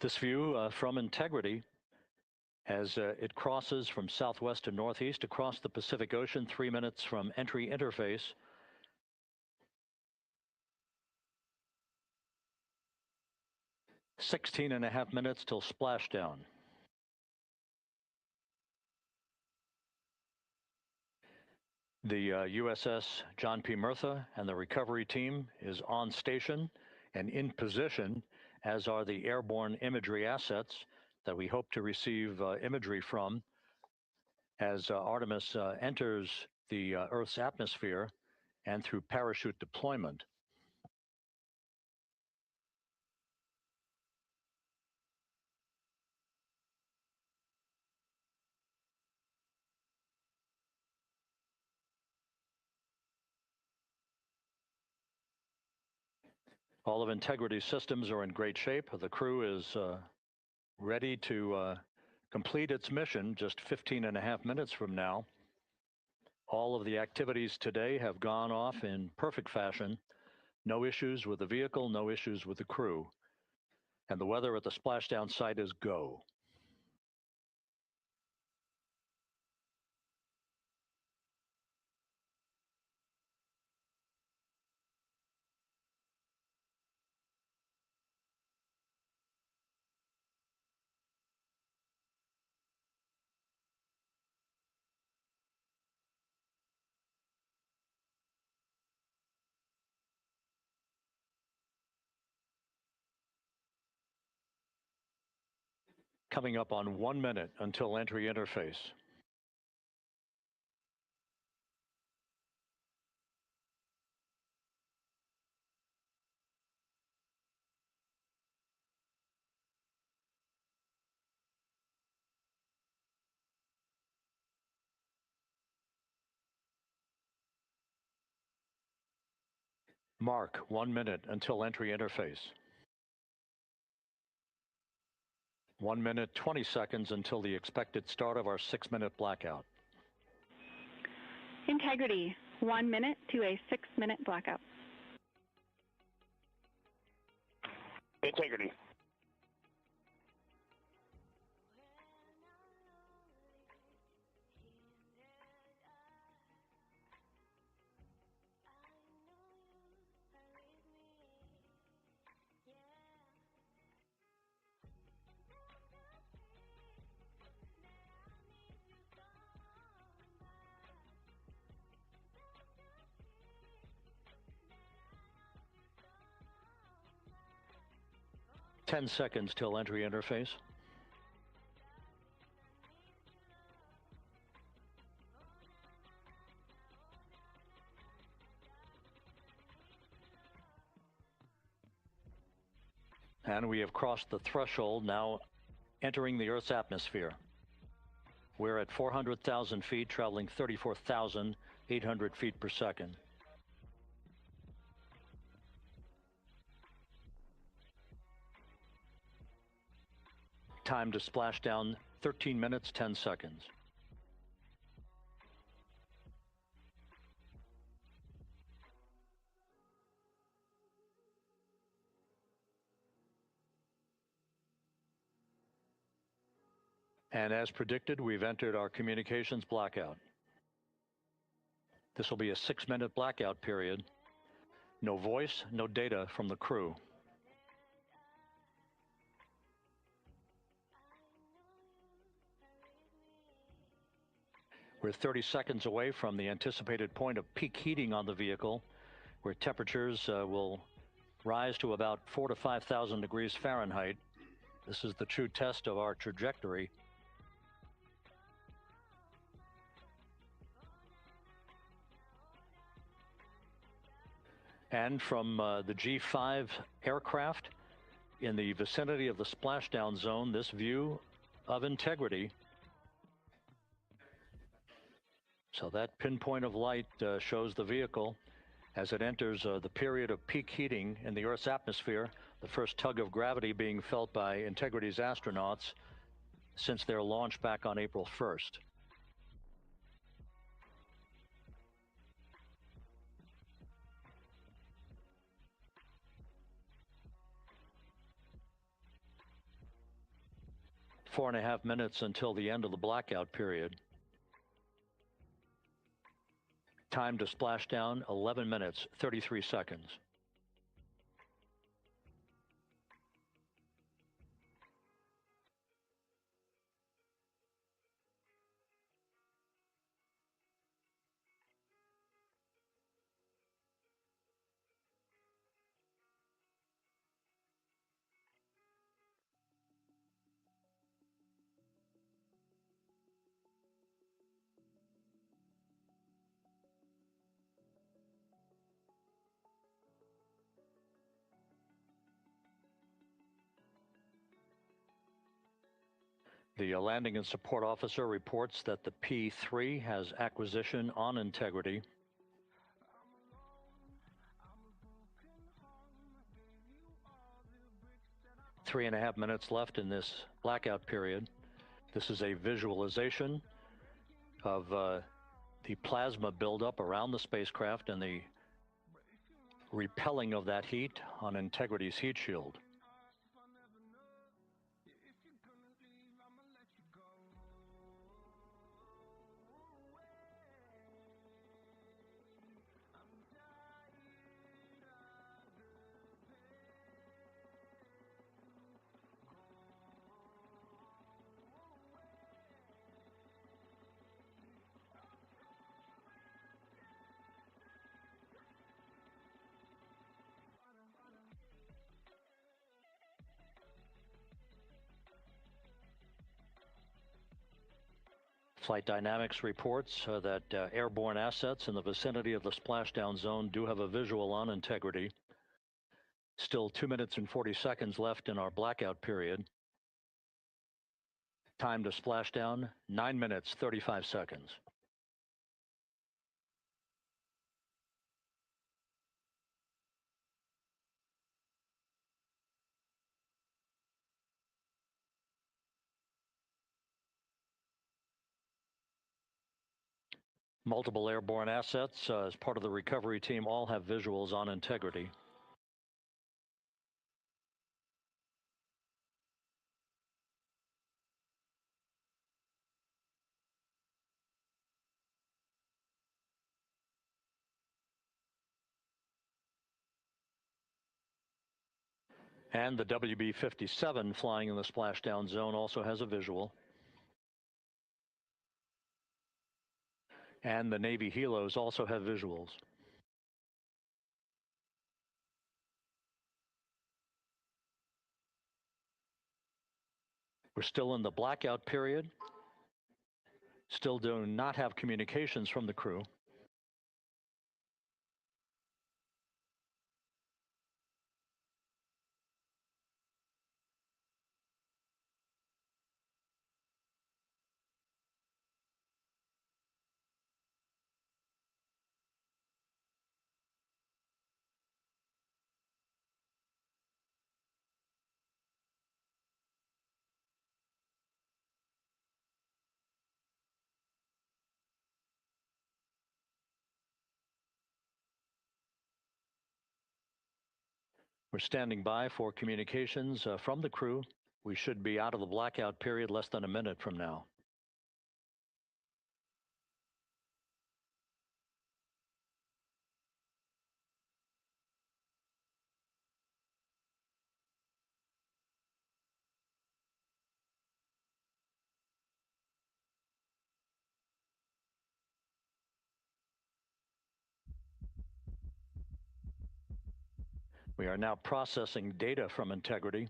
This view from Integrity, as it crosses from southwest to northeast across the Pacific Ocean, 3 minutes from entry interface. "16.5 minutes till splashdown." The USS John P. Murtha and the recovery team is on station and in position, as are the airborne imagery assets that we hope to receive imagery from as Artemis enters the Earth's atmosphere and through parachute deployment. All of Integrity's systems are in great shape. The crew is ready to complete its mission just 15.5 minutes from now. All of the activities today have gone off in perfect fashion. No issues with the vehicle, no issues with the crew. And the weather at the splashdown site is go. Coming up on 1 minute until entry interface. Mark 1 minute until entry interface. 1 minute, 20 seconds until the expected start of our 6-minute blackout. Integrity, 1 minute to a 6-minute blackout. Integrity. Ten seconds till entry interface. And we have crossed the threshold, now entering the Earth's atmosphere. We're at 400,000 feet, traveling 34,800 feet per second. Time to splashdown, 13 minutes, 10 seconds. And as predicted, we've entered our communications blackout. This will be a 6-minute blackout period. No voice, no data from the crew. We're 30 seconds away from the anticipated point of peak heating on the vehicle, where temperatures will rise to about 4,000 to 5,000 degrees Fahrenheit. This is the true test of our trajectory. And from the G5 aircraft in the vicinity of the splashdown zone, this view of integrity. So that pinpoint of light shows the vehicle as it enters the period of peak heating in the Earth's atmosphere, the first tug of gravity being felt by Integrity's astronauts since their launch back on April 1st. Four and a half minutes until the end of the blackout period. Time to splashdown, 11 minutes, 33 seconds. The landing and support officer reports that the P3 has acquisition on Integrity. Three and a half minutes left in this blackout period. This is a visualization of the plasma buildup around the spacecraft and the repelling of that heat on Integrity's heat shield. Flight Dynamics reports that airborne assets in the vicinity of the splashdown zone do have a visual on Integrity. Still 2 minutes and 40 seconds left in our blackout period. Time to splashdown, 9 minutes, 35 seconds. Multiple airborne assets as part of the recovery team all have visuals on Integrity. And the WB-57 flying in the splashdown zone also has a visual. And the Navy helos also have visuals. We're still in the blackout period. Still do not have communications from the crew. We're standing by for communications from the crew. We should be out of the blackout period less than a minute from now. We are now processing data from Integrity.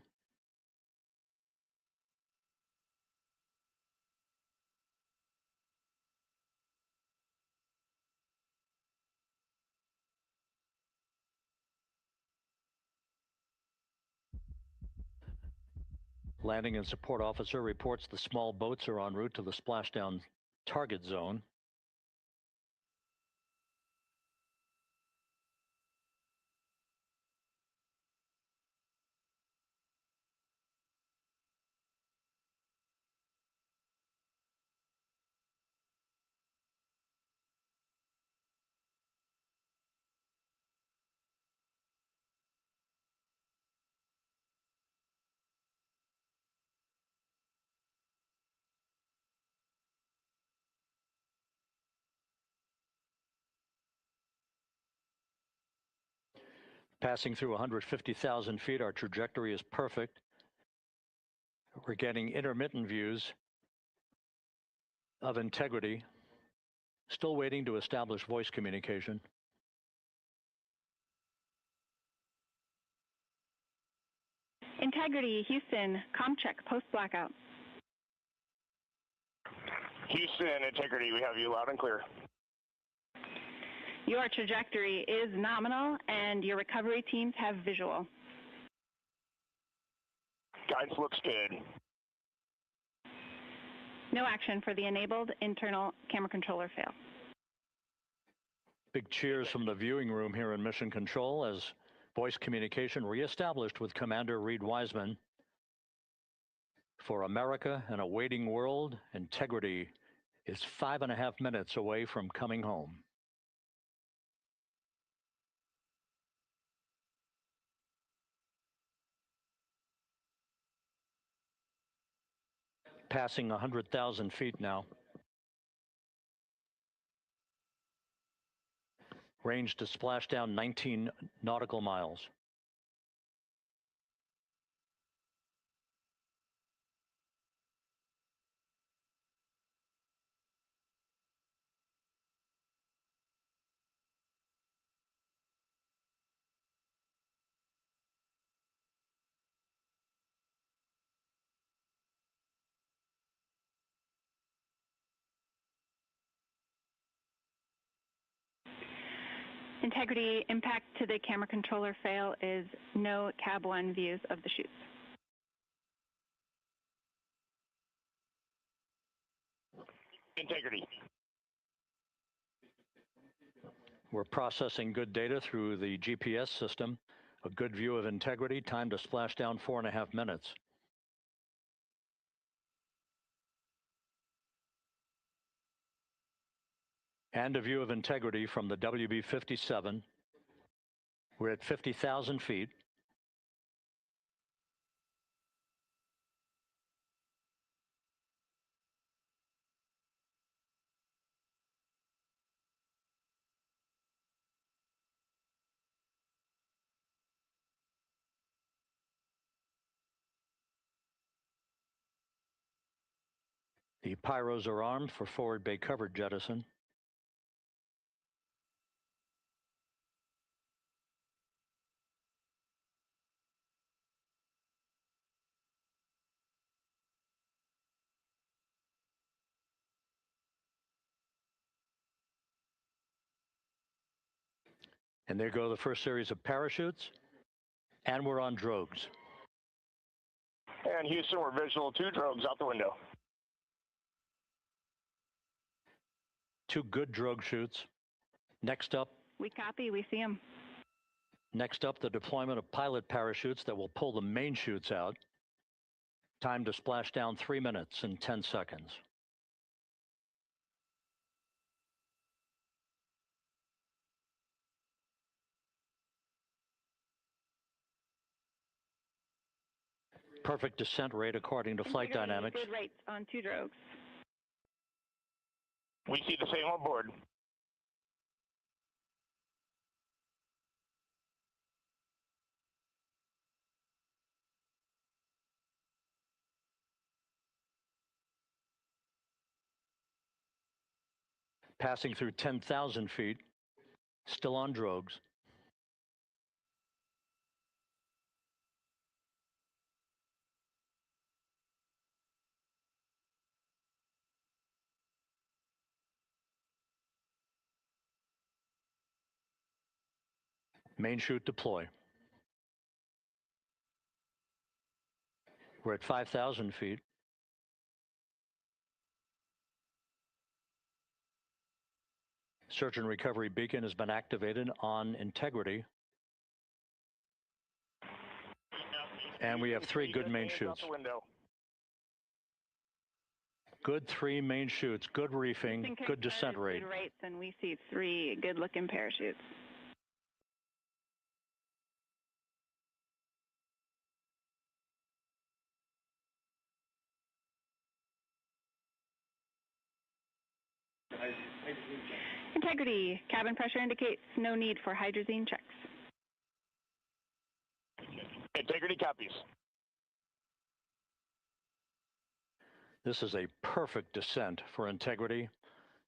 Landing and support officer reports the small boats are en route to the splashdown target zone. Passing through 150,000 feet, our trajectory is perfect. We're getting intermittent views of Integrity. Still waiting to establish voice communication. Integrity, Houston, comm check, post-blackout. Houston, Integrity, we have you loud and clear. Your trajectory is nominal, and your recovery teams have visual. Guidance looks good. No action for the enabled internal camera controller fail. Big cheers from the viewing room here in Mission Control as voice communication reestablished with Commander Reed Wiseman. For America and a waiting world, Integrity is 5.5 minutes away from coming home. Passing 100,000 feet now. Range to splashdown 19 nautical miles. Integrity, impact to the camera controller fail is no Cab 1 views of the chutes. Integrity. We're processing good data through the GPS system. A good view of Integrity, time to splashdown 4.5 minutes. And a view of Integrity from the WB-57. We're at 50,000 feet. The pyros are armed for forward bay cover jettison. And there go the first series of parachutes. And we're on drogues. And Houston, we're visual 2 drogues out the window. 2 good drogue chutes. Next up. We copy, we see them. Next up, the deployment of pilot parachutes that will pull the main chutes out. Time to splash down 3 minutes and 10 seconds. perfect descent rate according to flight Integrity, dynamics. good rates on 2 drogues. We see the same on board. Passing through 10,000 feet, still on drogues. Main chute deploy. We're at 5,000 feet. Search and recovery beacon has been activated on integrity. And we have 3 good main chutes. Good 3 main chutes, good reefing, good descent rate. Good rates, and we see 3 good-looking parachutes. Integrity, cabin pressure indicates no need for hydrazine checks. Integrity copies. This is a perfect descent for integrity.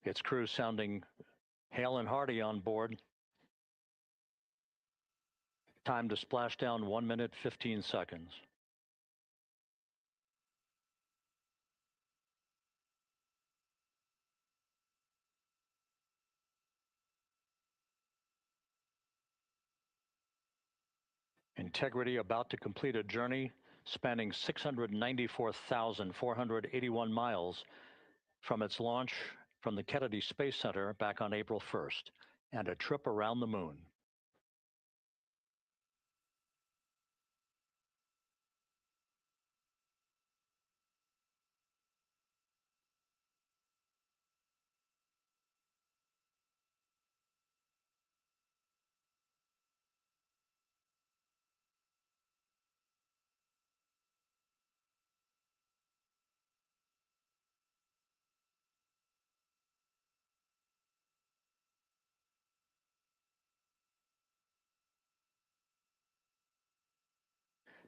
Its crew sounding hale and hearty on board. Time to splashdown 1 minute, 15 seconds. Integrity about to complete a journey spanning 694,481 miles from its launch from the Kennedy Space Center back on April 1st, and a trip around the moon.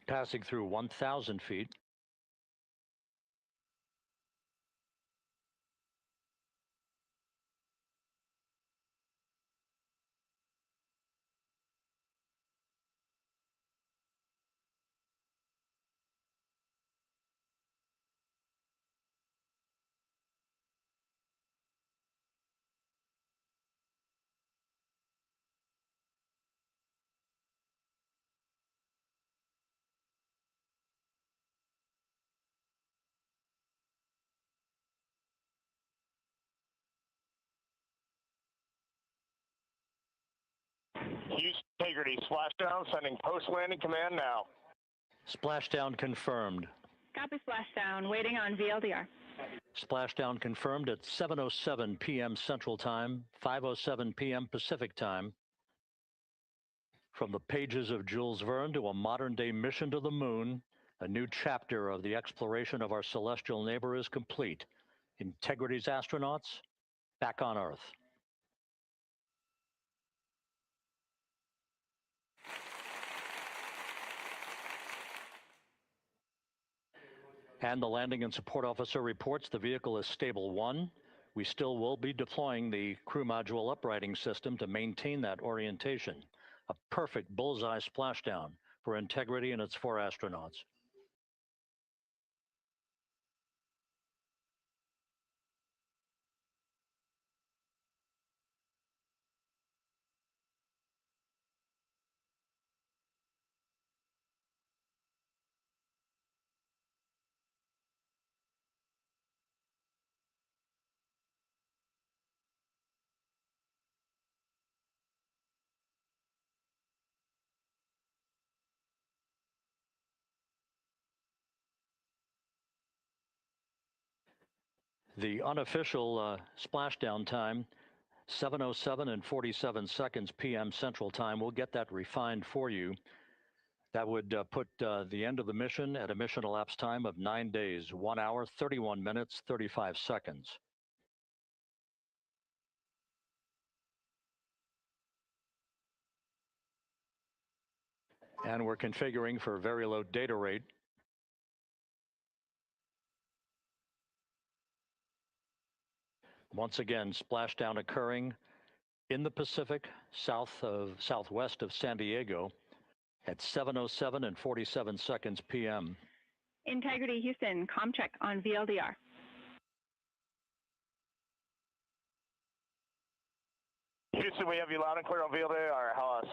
Passing through 1,000 feet. Houston Integrity, splashdown, sending post-landing command now. Splashdown confirmed. Copy splashdown, waiting on VLDR. Splashdown confirmed at 7:07 p.m. Central Time, 5:07 p.m. Pacific Time. From the pages of Jules Verne to a modern-day mission to the moon, a new chapter of the exploration of our celestial neighbor is complete. Integrity's astronauts back on Earth. And the landing and support officer reports the vehicle is stable 1. We still will be deploying the crew module uprighting system to maintain that orientation. A perfect bullseye splashdown for Integrity and its 4 astronauts. The unofficial splashdown time, 7:07 and 47 seconds p.m. Central Time. We'll get that refined for you. That would put the end of the mission at a mission elapsed time of 9 days, 1 hour, 31 minutes, 35 seconds. And we're configuring for very low data rate. Once again, splashdown occurring in the Pacific, southwest of San Diego at 7:07 and 47 seconds p.m. Integrity Houston, comm check on VLDR. Houston, we have you loud and clear on VLDR. How us?